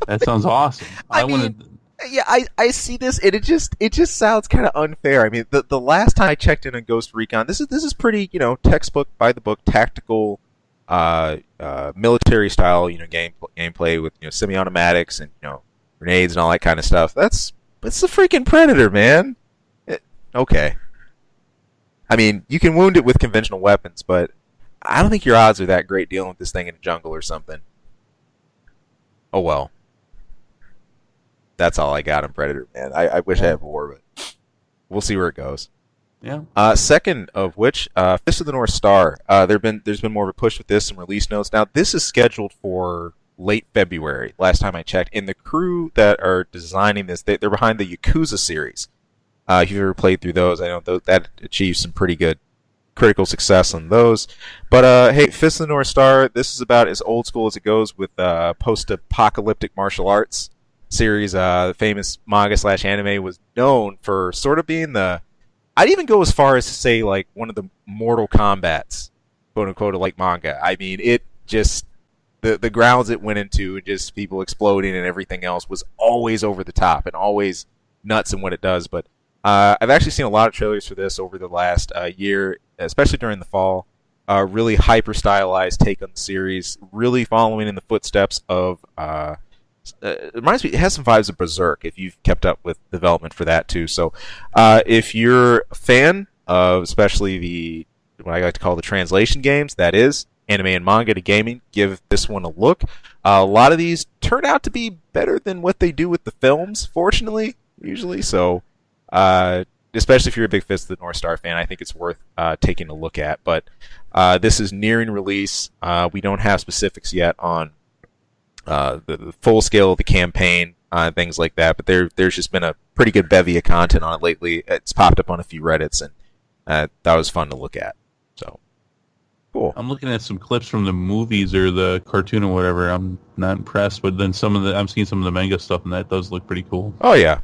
Speaker 2: That sounds awesome. I want to.
Speaker 1: Yeah, I see this, and it just sounds kind of unfair. I mean, the last time I checked in on Ghost Recon, this is pretty textbook by the book tactical, military style gameplay with semi-automatics and grenades and all that kind of stuff. It's the freaking Predator, man. Okay. I mean, you can wound it with conventional weapons, but I don't think your odds are that great dealing with this thing in a jungle or something. Oh well. That's all I got on Predator, man. I wish I had more, but we'll see where it goes.
Speaker 2: Yeah.
Speaker 1: Second of which, Fist of the North Star. There's been more of a push with this, some release notes. Now, this is scheduled for late February, last time I checked. And the crew that are designing this, they're behind the Yakuza series. If you've ever played through those, I know that achieved some pretty good critical success on those. But hey, Fist of the North Star, this is about as old school as it goes with post-apocalyptic martial arts series. The famous manga slash anime was known for sort of being I'd even go as far as to say like one of the Mortal Kombats, quote unquote, like manga. I mean, it just the grounds it went into and just people exploding and everything else was always over the top and always nuts in what it does. But I've actually seen a lot of trailers for this over the last year, especially during the fall. Really hyper stylized take on the series, really following in the footsteps of. It reminds me, it has some vibes of Berserk if you've kept up with development for that too. So, if you're a fan of especially what I like to call the translation games, that is anime and manga to gaming, give this one a look. A lot of these turn out to be better than what they do with the films, fortunately, usually. So, especially if you're a big Fist of the North Star fan, I think it's worth taking a look at. But this is nearing release. We don't have specifics yet on the full scale of the campaign, things like that. But there's just been a pretty good bevy of content on it lately. It's popped up on a few Reddits, and that was fun to look at. So, cool.
Speaker 2: I'm looking at some clips from the movies or the cartoon or whatever. I'm not impressed, but then I'm seeing some of the manga stuff, and that does look pretty cool.
Speaker 1: Oh yeah.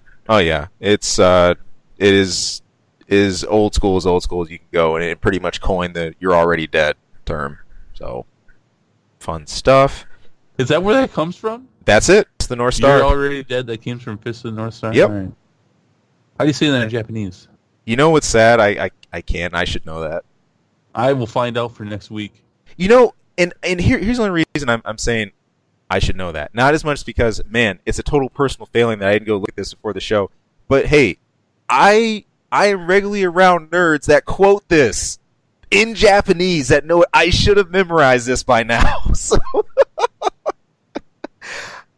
Speaker 1: It's it is old school as you can go, and it pretty much coined the "you're already dead" term. So, fun stuff.
Speaker 2: Is that where that comes from?
Speaker 1: That's it. It's the North Star.
Speaker 2: You're already dead. That came from Fist of the North Star.
Speaker 1: Yep.
Speaker 2: All right. How do you say that in Japanese?
Speaker 1: You know what's sad? I can't. I should know that.
Speaker 2: I will find out for next week.
Speaker 1: You know, and here's the only reason I'm saying I should know that. Not as much because, man, it's a total personal failing that I didn't go look at this before the show. But hey, I am regularly around nerds that quote this in Japanese that know I should have memorized this by now. So,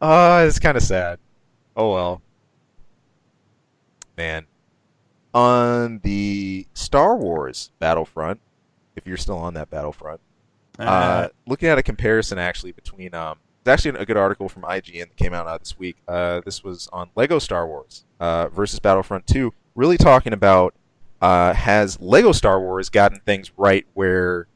Speaker 1: it's kind of sad. Oh well, man. On the Star Wars Battlefront, if you're still on that Battlefront, looking at a comparison actually between it's actually a good article from IGN that came out this week. This was on Lego Star Wars versus Battlefront 2, really talking about has Lego Star Wars gotten things right where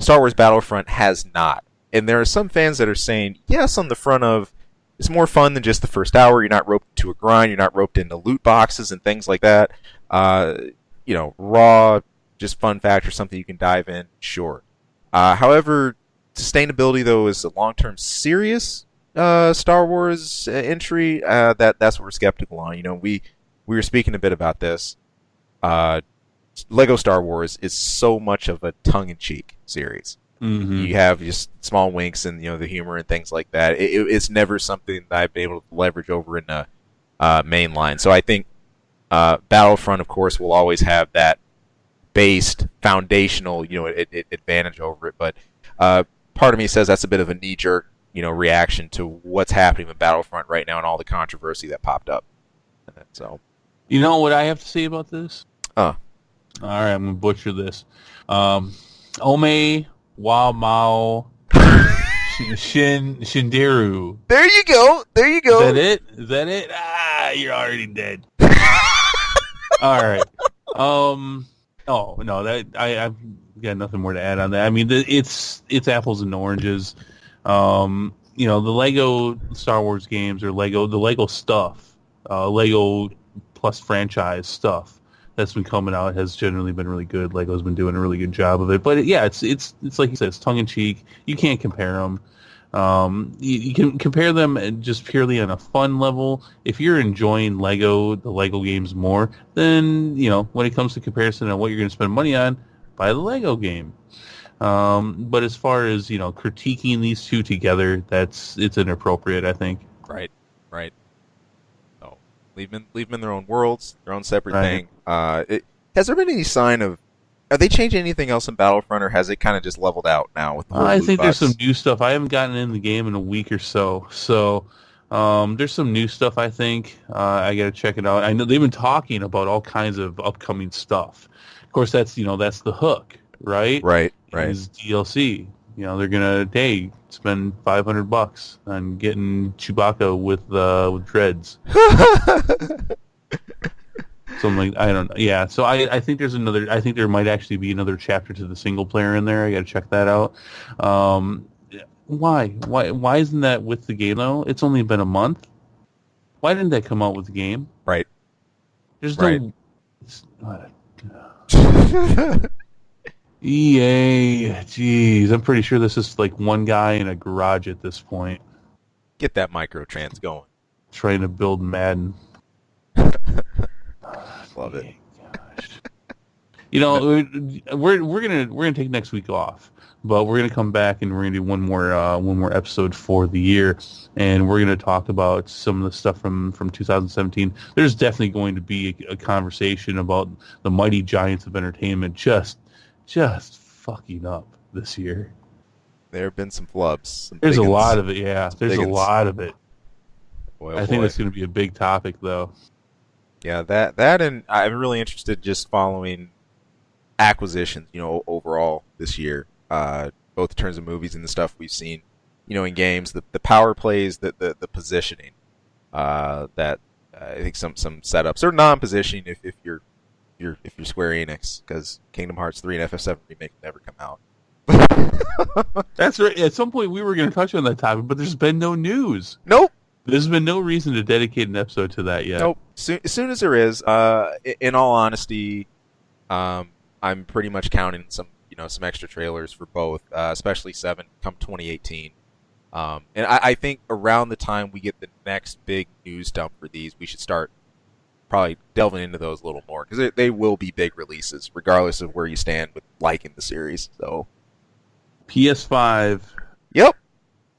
Speaker 1: Star Wars Battlefront has not. And there are some fans that are saying, yes, on the front of, it's more fun than just the first hour. You're not roped to a grind. You're not roped into loot boxes and things like that. Raw, just fun factor, something you can dive in, sure. However, sustainability, though, is a long-term serious Star Wars entry. That's what we're skeptical on. We were speaking a bit about this. Lego Star Wars is so much of a tongue-in-cheek series.
Speaker 2: Mm-hmm.
Speaker 1: You have just small winks and the humor and things like that. It's never something that I've been able to leverage over in the main line. So I think Battlefront, of course, will always have that based foundational advantage over it. But part of me says that's a bit of a knee-jerk reaction to what's happening with Battlefront right now and all the controversy that popped up. So,
Speaker 2: you know what I have to say about this?
Speaker 1: All
Speaker 2: right, I'm gonna butcher this. Ome wa mao shinderu.
Speaker 1: There you go.
Speaker 2: Is that it? Ah, you're already dead. All right. Oh no, that I've got nothing more to add on that. I mean, it's apples and oranges. The Lego Star Wars games or the Lego stuff, Lego plus franchise stuff that's been coming out has generally been really good. Lego's been doing a really good job of it. But it's like you said, it's tongue in cheek. You can't compare them. You can compare them just purely on a fun level. If you're enjoying the Lego games more, then when it comes to comparison on what you're going to spend money on, buy the Lego game. But as far as critiquing these two together, it's inappropriate, I think.
Speaker 1: Right. Oh, leave them in their own worlds, their own separate
Speaker 2: Right.
Speaker 1: thing. Has there been any sign of? Are they changing anything else in Battlefront, or has it kind of just leveled out now with the whole
Speaker 2: I
Speaker 1: loot
Speaker 2: think
Speaker 1: box?
Speaker 2: there's some new stuff. I haven't gotten in the game in a week or so. So there's some new stuff, I think. I got to check it out. I know they've been talking about all kinds of upcoming stuff. Of course, that's the hook, right?
Speaker 1: Right.
Speaker 2: Is DLC. They're going to, spend $500 on getting Chewbacca with dreads. Something like, I don't know. Yeah, so I think there's another. I think there might actually be another chapter to the single player in there. I got to check that out. Why isn't that with the game though? It's only been a month. Why didn't that come out with the game?
Speaker 1: Right.
Speaker 2: There's
Speaker 1: Right.
Speaker 2: no. EA, jeez, I'm pretty sure this is like one guy in a garage at this point
Speaker 1: Get that microtrans going.
Speaker 2: trying to build Madden.
Speaker 1: Love it.
Speaker 2: Gosh. We're gonna take next week off, but we're gonna come back and we're gonna do one more episode for the year, and we're gonna talk about some of the stuff from 2017. There's definitely going to be a conversation about the mighty giants of entertainment just fucking up this year.
Speaker 1: There have been some flubs.
Speaker 2: There's a lot of it, yeah. There's a
Speaker 1: biggins.
Speaker 2: lot of it.
Speaker 1: Boy,
Speaker 2: I think that's going to be a big topic, though.
Speaker 1: Yeah, that and I'm really interested just following acquisitions, overall this year, both in terms of movies and the stuff we've seen, in games, the power plays, the positioning, that I think some setups or non-positioning if you're Square Enix, because Kingdom Hearts 3 and FF7 remake never come out.
Speaker 2: That's right. At some point, we were going to touch on that topic, but there's been no news.
Speaker 1: Nope.
Speaker 2: There's been no reason to dedicate an episode to that yet.
Speaker 1: Nope. As soon as there is, in all honesty, I'm pretty much counting some extra trailers for both, especially 7 come 2018. And I think around the time we get the next big news dump for these, we should start probably delving into those a little more because they will be big releases, regardless of where you stand with liking the series. So,
Speaker 2: PS5.
Speaker 1: yep.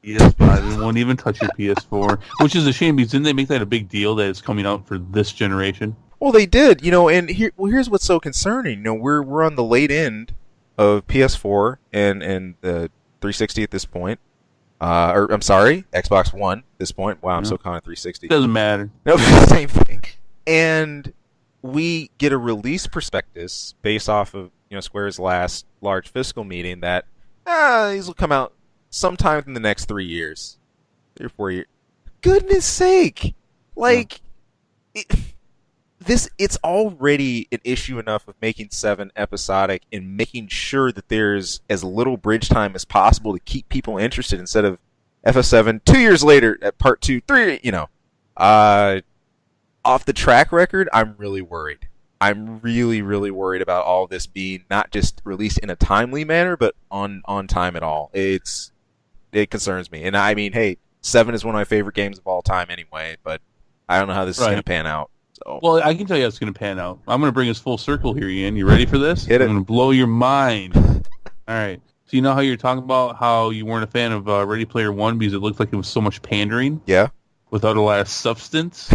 Speaker 2: PS5. It won't even touch your PS4, which is a shame because didn't they make that a big deal that it's coming out for this generation?
Speaker 1: Well, they did, and here's what's so concerning. We're on the late end of PS4 and the 360 at this point. Or I'm sorry, Xbox One at this point. Wow, I'm so calling it 360.
Speaker 2: Doesn't matter.
Speaker 1: No, same thing. And we get a release prospectus based off of Square's last large fiscal meeting that these will come out sometime in the next 3 years, 3 or 4 years. Goodness sake! Like, it's already an issue enough of making 7 episodic and making sure that there's as little bridge time as possible to keep people interested instead of FF7 2 years later at part 2, 3. Off the track record, I'm really worried. I'm really, really worried about all of this being not just released in a timely manner, but on time at all. It concerns me. And I mean, hey, 7 is one of my favorite games of all time anyway, but I don't know how this is going to pan out. So.
Speaker 2: Well, I can tell you how it's going to pan out. I'm going to bring us full circle here, Ian. You ready for this?
Speaker 1: Hit it.
Speaker 2: I'm going to blow your mind. All right. So you know how you're talking about how you weren't a fan of Ready Player One because it looked like it was so much pandering?
Speaker 1: Yeah.
Speaker 2: Without a lot of substance?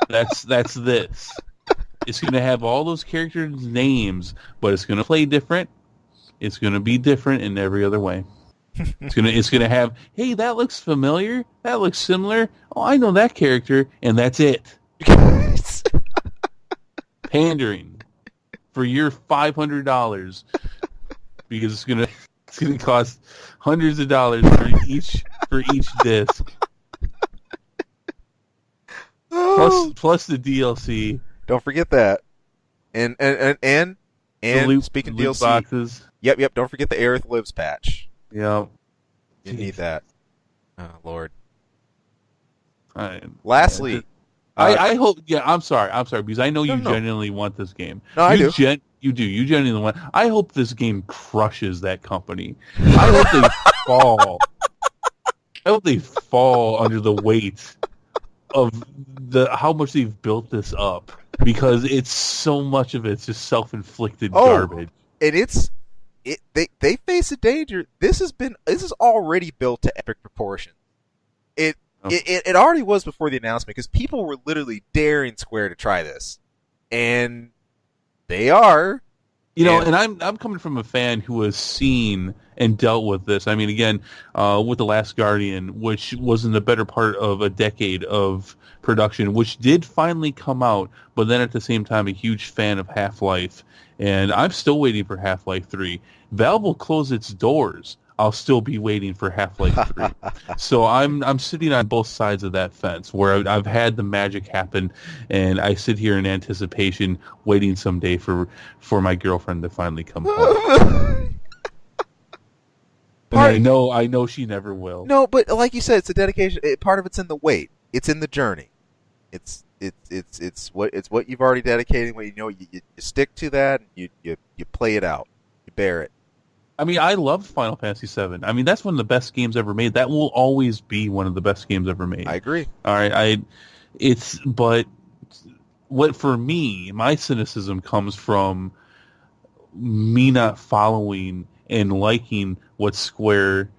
Speaker 2: That's this. It's going to have all those characters' names, but it's going to play different. It's going to be different in every other way. It's gonna have, hey, that looks familiar. That looks similar. Oh, I know that character, and that's it. Pandering for your $500 because it's gonna cost hundreds of dollars for each disc. Plus the DLC.
Speaker 1: Don't forget that. And speaking of DLC,
Speaker 2: boxes.
Speaker 1: Yep. Don't forget the Aerith Lives patch.
Speaker 2: Yeah.
Speaker 1: You need that. Oh, Lord.
Speaker 2: Lastly, I hope. Yeah, I'm sorry because I know you genuinely want this game.
Speaker 1: No, I do.
Speaker 2: You do. You genuinely want. I hope this game crushes that company. I hope they fall. I hope they fall under the weight of how much they've built this up because it's so much of it's just self-inflicted garbage.
Speaker 1: And they face a danger. This is already built to epic proportions. It already was before the announcement because people were literally daring Square to try this, and they are.
Speaker 2: And I'm coming from a fan who has seen and dealt with this. I mean, again, with The Last Guardian, which was in the better part of a decade of production, which did finally come out, but then at the same time, a huge fan of Half-Life. And I'm still waiting for Half-Life 3. Valve will close its doors. I'll still be waiting for Half-Life 3. So I'm sitting on both sides of that fence where I've had the magic happen, and I sit here in anticipation, waiting someday for my girlfriend to finally come home. And I know she never will.
Speaker 1: No, but like you said, it's a dedication. Part of it's in the wait. It's in the journey. It's what you've already dedicated. You stick to that. And you play it out. You bear it.
Speaker 2: I mean, I loved Final Fantasy VII. I mean, that's one of the best games ever made. That will always be one of the best games ever made.
Speaker 1: I agree.
Speaker 2: All right, but what for me, my cynicism comes from me not following and liking what Squaresoft,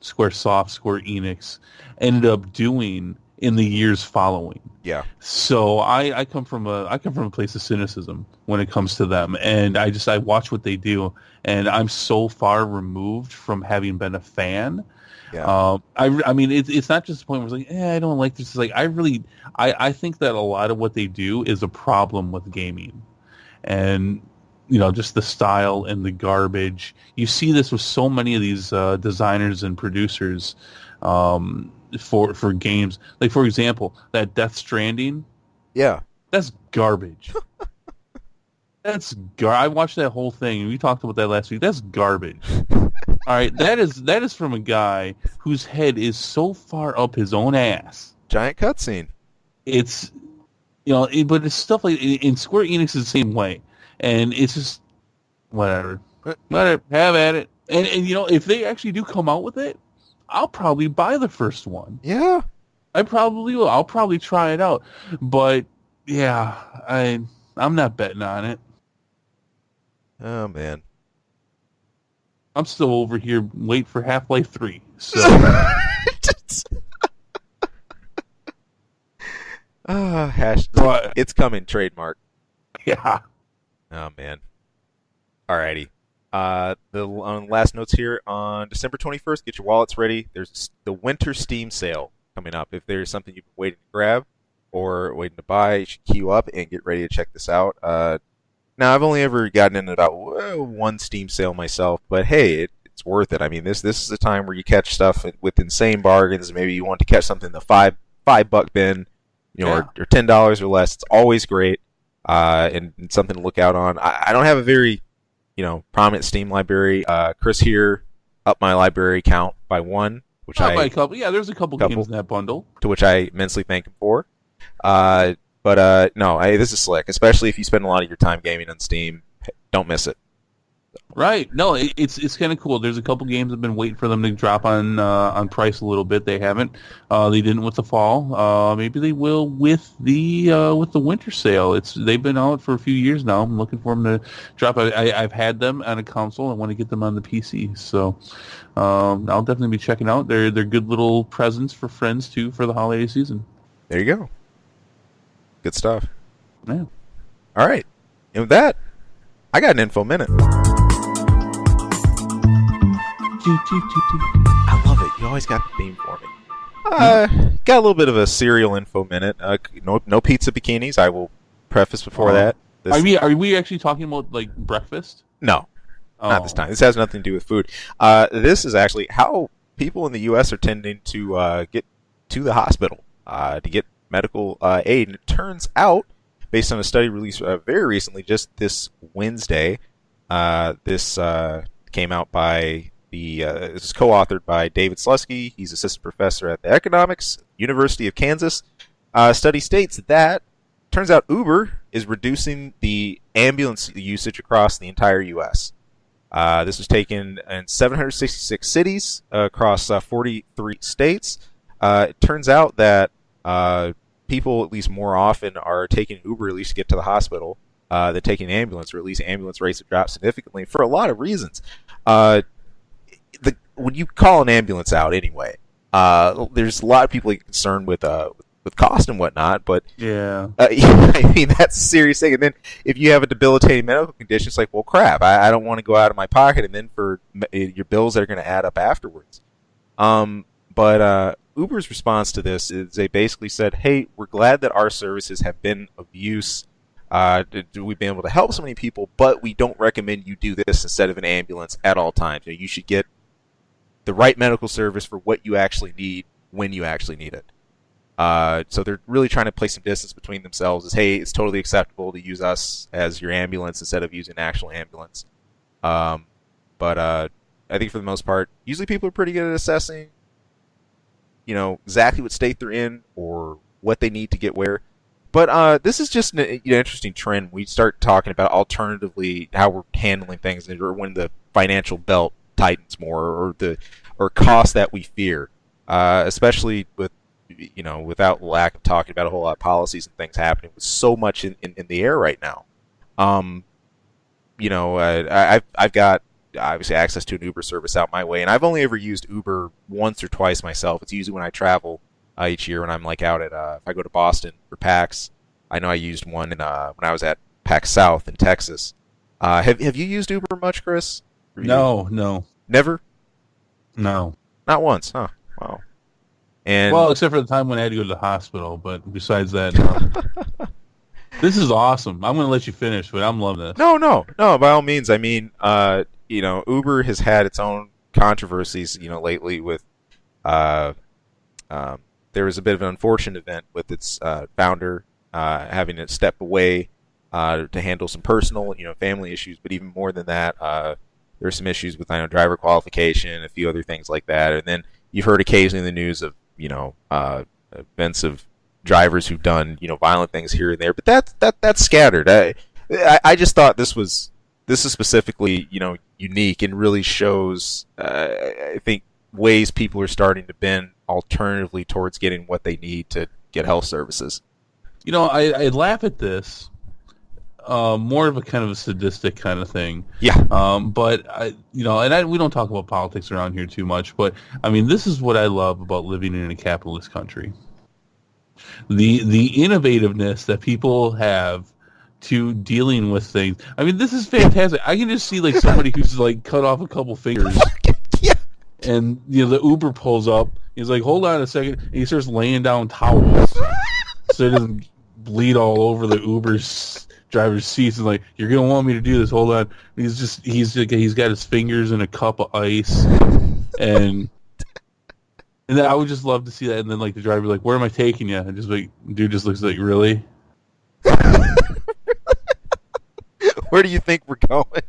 Speaker 2: Square Enix ended up doing in the years following.
Speaker 1: Yeah.
Speaker 2: So I come from a place of cynicism when it comes to them, and I watch what they do, and I'm so far removed from having been a fan.
Speaker 1: Yeah.
Speaker 2: I mean it's not just the point where it's like, I don't like this. It's like I think that a lot of what they do is a problem with gaming, and just the style and the garbage. You see this with so many of these designers and producers. For games, like for example, that Death Stranding, that's garbage. I watched that whole thing, and we talked about that last week. That's garbage. All right, that is from a guy whose head is so far up his own ass.
Speaker 1: Giant cutscene.
Speaker 2: It's but it's stuff like in Square Enix is the same way, and it's just whatever. Have at it. And if they actually do come out with it, I'll probably buy the first one.
Speaker 1: Yeah.
Speaker 2: I probably will. I'll probably try it out. But yeah, I'm not betting on it.
Speaker 1: Oh man.
Speaker 2: I'm still over here waiting for Half-Life 3. So
Speaker 1: it's coming, trademark.
Speaker 2: Yeah.
Speaker 1: Oh man. Alrighty. The last notes here on December 21st. Get your wallets ready. There's the winter Steam sale coming up. If there's something you've been waiting to grab or waiting to buy, you should queue up and get ready to check this out. Now I've only ever gotten in about one Steam sale myself, but hey, it's worth it. I mean, this is a time where you catch stuff with insane bargains. Maybe you want to catch something in the $5 bin, or $10 or less. It's always great, and something to look out on. I don't have a very prominent Steam library. Chris here upped my library count by one, which
Speaker 2: by a couple. Yeah, there's a couple games in that bundle,
Speaker 1: to which I immensely thank him for. But no, this is slick, especially if you spend a lot of your time gaming on Steam. Don't miss it.
Speaker 2: Right. No, it's kind of cool. There's a couple games I've been waiting for them to drop on price a little bit. They haven't. They didn't with the fall. Maybe they will with the winter sale. They've been out for a few years now. I'm looking for them to drop. I've had them on a console. I want to get them on the PC. So I'll definitely be checking out. They're good little presents for friends too for the holiday season.
Speaker 1: There you go. Good stuff.
Speaker 2: Yeah.
Speaker 1: All right. And with that, I got an info minute. I love it. You always got the theme for me. Got a little bit of a cereal info minute. No pizza bikinis. I will preface before that.
Speaker 2: Are we actually talking about like breakfast?
Speaker 1: No, not this time. This has nothing to do with food. This is actually how people in the U.S. are tending to get to the hospital to get medical aid. And it turns out, based on a study released very recently, just this Wednesday, this came out by this is co-authored by David Slusky. He's assistant professor at the Economics University of Kansas. Study states that turns out Uber is reducing the ambulance usage across the entire U.S. This was taken in 766 cities across 43 states. It turns out that people, at least more often, are taking Uber at least to get to the hospital than taking an ambulance, or at least ambulance rates have dropped significantly for a lot of reasons. When you call an ambulance out anyway, there's a lot of people concerned with cost and whatnot, but
Speaker 2: yeah,
Speaker 1: I mean, that's a serious thing. And then if you have a debilitating medical condition, it's like, well, crap, I don't want to go out of my pocket, and then for your bills that are going to add up afterwards. But Uber's response to this is they basically said, hey, we're glad that our services have been of use. We've been able to help so many people, but we don't recommend you do this instead of an ambulance at all times. You should get the right medical service for what you actually need when you actually need it. So they're really trying to place some distance between themselves as, hey, it's totally acceptable to use us as your ambulance instead of using an actual ambulance. But I think for the most part, usually people are pretty good at assessing, exactly what state they're in or what they need to get where. But this is just an interesting trend. We start talking about alternatively how we're handling things, or when the financial belt tightens more, or costs that we fear, especially with without lack of talking about a whole lot of policies and things happening with so much in the air right now. I've got obviously access to an Uber service out my way, and I've only ever used Uber once or twice myself. It's usually when I travel each year when I'm like out at if I go to Boston for PAX. I know I used one when I was at PAX South in Texas. Have you used Uber much, Chris?
Speaker 2: No.
Speaker 1: Never?
Speaker 2: No.
Speaker 1: Not once, huh? Wow. And
Speaker 2: well, except for the time when I had to go to the hospital, but besides that, no. This is awesome. I'm going to let you finish, but I'm loving this.
Speaker 1: No, by all means. I mean, Uber has had its own controversies, lately with there was a bit of an unfortunate event with its founder having to step away to handle some personal, family issues. But even more than that, there were some issues with driver qualification, a few other things like that. And then you've heard occasionally in the news of events of drivers who've done violent things here and there. But that's scattered. I just thought this was this is specifically, unique and really shows, I think, ways people are starting to bend alternatively towards getting what they need to get health services.
Speaker 2: I laugh at this. More of a kind of a sadistic kind of thing.
Speaker 1: Yeah.
Speaker 2: But we don't talk about politics around here too much, but I mean, this is what I love about living in a capitalist country. The innovativeness that people have to dealing with things. I mean, this is fantastic. I can just see like somebody who's like cut off a couple fingers.
Speaker 1: Yeah.
Speaker 2: And the Uber pulls up. He's like, "Hold on a second," and he starts laying down towels so it doesn't bleed all over the Uber's driver's seats. And like, "You're gonna want me to do this? Hold on." And he's got his fingers in a cup of ice, and then I would just love to see that. And then like the driver like, "Where am I taking you?" And just like, dude just looks like, "Really?"
Speaker 1: Where do you think we're going?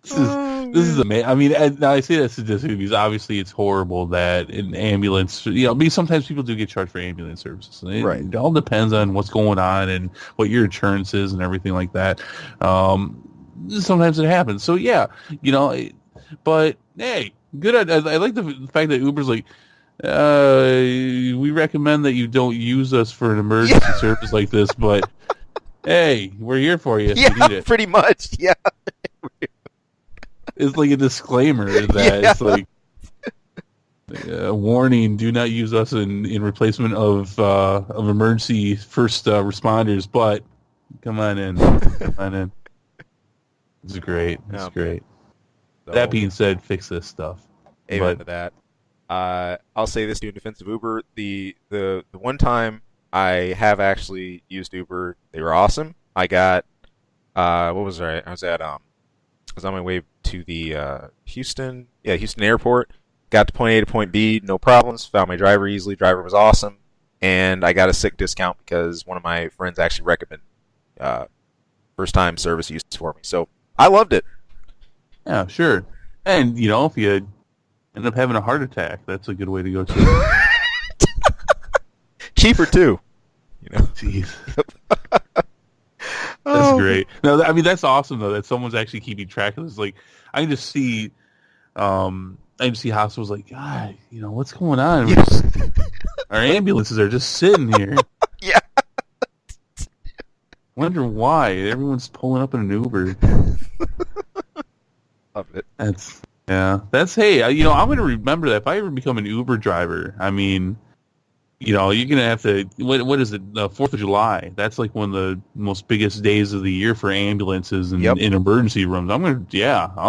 Speaker 2: This is amazing. I mean, and now I say that statistically because obviously it's horrible that an ambulance, because sometimes people do get charged for ambulance services.
Speaker 1: Right.
Speaker 2: It all depends on what's going on and what your insurance is and everything like that. Sometimes it happens. So yeah, but hey, good. I like the fact that Uber's like, we recommend that you don't use us for an emergency service like this, but hey, we're here for you if you need it.
Speaker 1: Pretty much. Yeah.
Speaker 2: It's like a disclaimer that it's like warning: do not use us in replacement of emergency first responders. But come on in. It's great. It's great. So, that being said, fix this stuff.
Speaker 1: Amen to that. I'll say this in defense of Uber: the one time I have actually used Uber, they were awesome. I got what was I? I was on my way to the Houston airport. Got to point A to point B, no problems. Found my driver easily. Driver was awesome, and I got a sick discount because one of my friends actually recommended first time service use for me. So I loved it.
Speaker 2: Yeah, sure. And if you end up having a heart attack, that's a good way to go too.
Speaker 1: Cheaper too.
Speaker 2: Jeez. That's great. No, I mean that's awesome though that someone's actually keeping track of this. Like I can just see, hospitals like, God, what's going on?
Speaker 1: Yeah.
Speaker 2: Our ambulances are just sitting here.
Speaker 1: Yeah.
Speaker 2: Wonder why everyone's pulling up in an Uber.
Speaker 1: Love it.
Speaker 2: That's hey, I'm gonna remember that if I ever become an Uber driver. I mean. You're going to have to, what is it, the 4th of July? That's like one of the most biggest days of the year for ambulances and in emergency rooms. I'll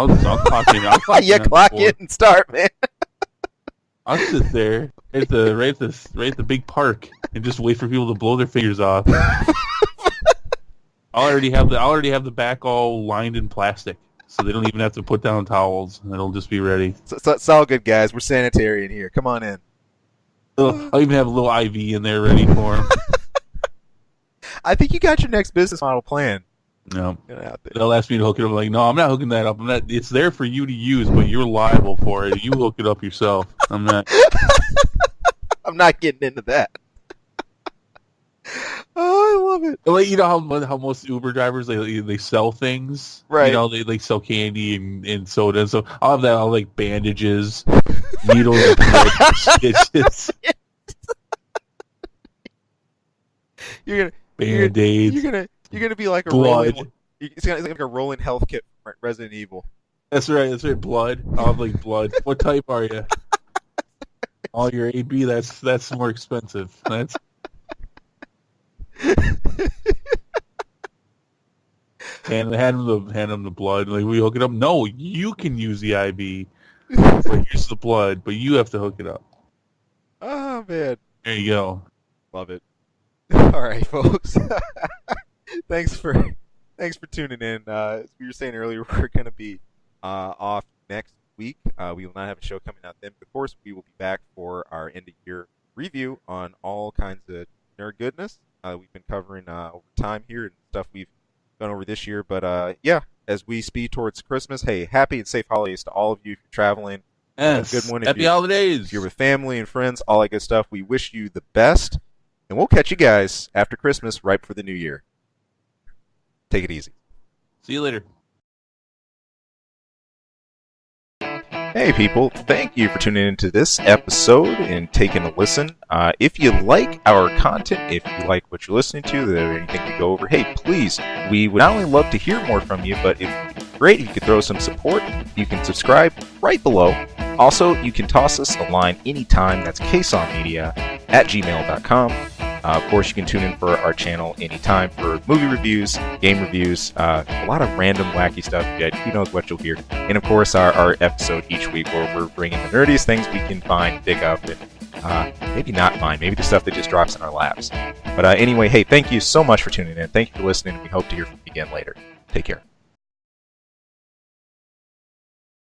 Speaker 2: clock in.
Speaker 1: Clock in and start, man.
Speaker 2: I'll sit there at the big park and just wait for people to blow their fingers off. I'll already have the back all lined in plastic, so they don't even have to put down towels. It'll just be ready.
Speaker 1: So it's all good, guys. We're sanitary in here. Come on in.
Speaker 2: I'll even have a little IV in there ready for them.
Speaker 1: I think you got your next business model plan.
Speaker 2: No, they'll ask me to hook it up. I'm like, no, I'm not hooking that up. It's there for you to use, but you're liable for it. You hook it up yourself. I'm not.
Speaker 1: I'm not getting into that. Oh, I love it.
Speaker 2: Like how most Uber drivers they sell things,
Speaker 1: right?
Speaker 2: They sell candy and soda, and so I'll have that. I'll like bandages, needles, and stitches.
Speaker 1: You're gonna
Speaker 2: Band-Aids.
Speaker 1: You're gonna be like a
Speaker 2: blood.
Speaker 1: It's like a rolling health kit from Resident Evil.
Speaker 2: That's right. Blood. I'll have like blood. What type are you? All your AB. That's more expensive. That's. hand him the blood. Like, we hook it up. No, you can use the IV. But use the blood, but you have to hook it up.
Speaker 1: Oh man,
Speaker 2: there you go.
Speaker 1: Love it. All right, folks. Thanks for tuning in. As we were saying earlier, we're going to be off next week. We will not have a show coming out then. But of course, we will be back for our end of year review on all kinds of nerd goodness. We've been covering over time here and stuff we've gone over this year. But as we speed towards Christmas, hey, happy and safe holidays to all of you if you're traveling.
Speaker 2: Yes,
Speaker 1: a good one.
Speaker 2: Happy holidays.
Speaker 1: If you're with family and friends, all that good stuff. We wish you the best. And we'll catch you guys after Christmas, right for the new year. Take it easy.
Speaker 2: See you later.
Speaker 1: Hey people, thank you for tuning into this episode and taking a listen. If you like our content, if you like what you're listening to, or anything we go over, hey, please, we would not only love to hear more from you, but if great if you could throw some support. You can subscribe right below. Also, you can toss us a line anytime. That's ksongmedia@gmail.com. Of course, you can tune in for our channel anytime for movie reviews, game reviews, a lot of random wacky stuff. Who knows what you'll hear. And of course, our episode each week where we're bringing the nerdiest things we can find, pick up, and maybe not find. Maybe the stuff that just drops in our laps. But anyway, hey, thank you so much for tuning in. Thank you for listening. We hope to hear from you again later. Take care.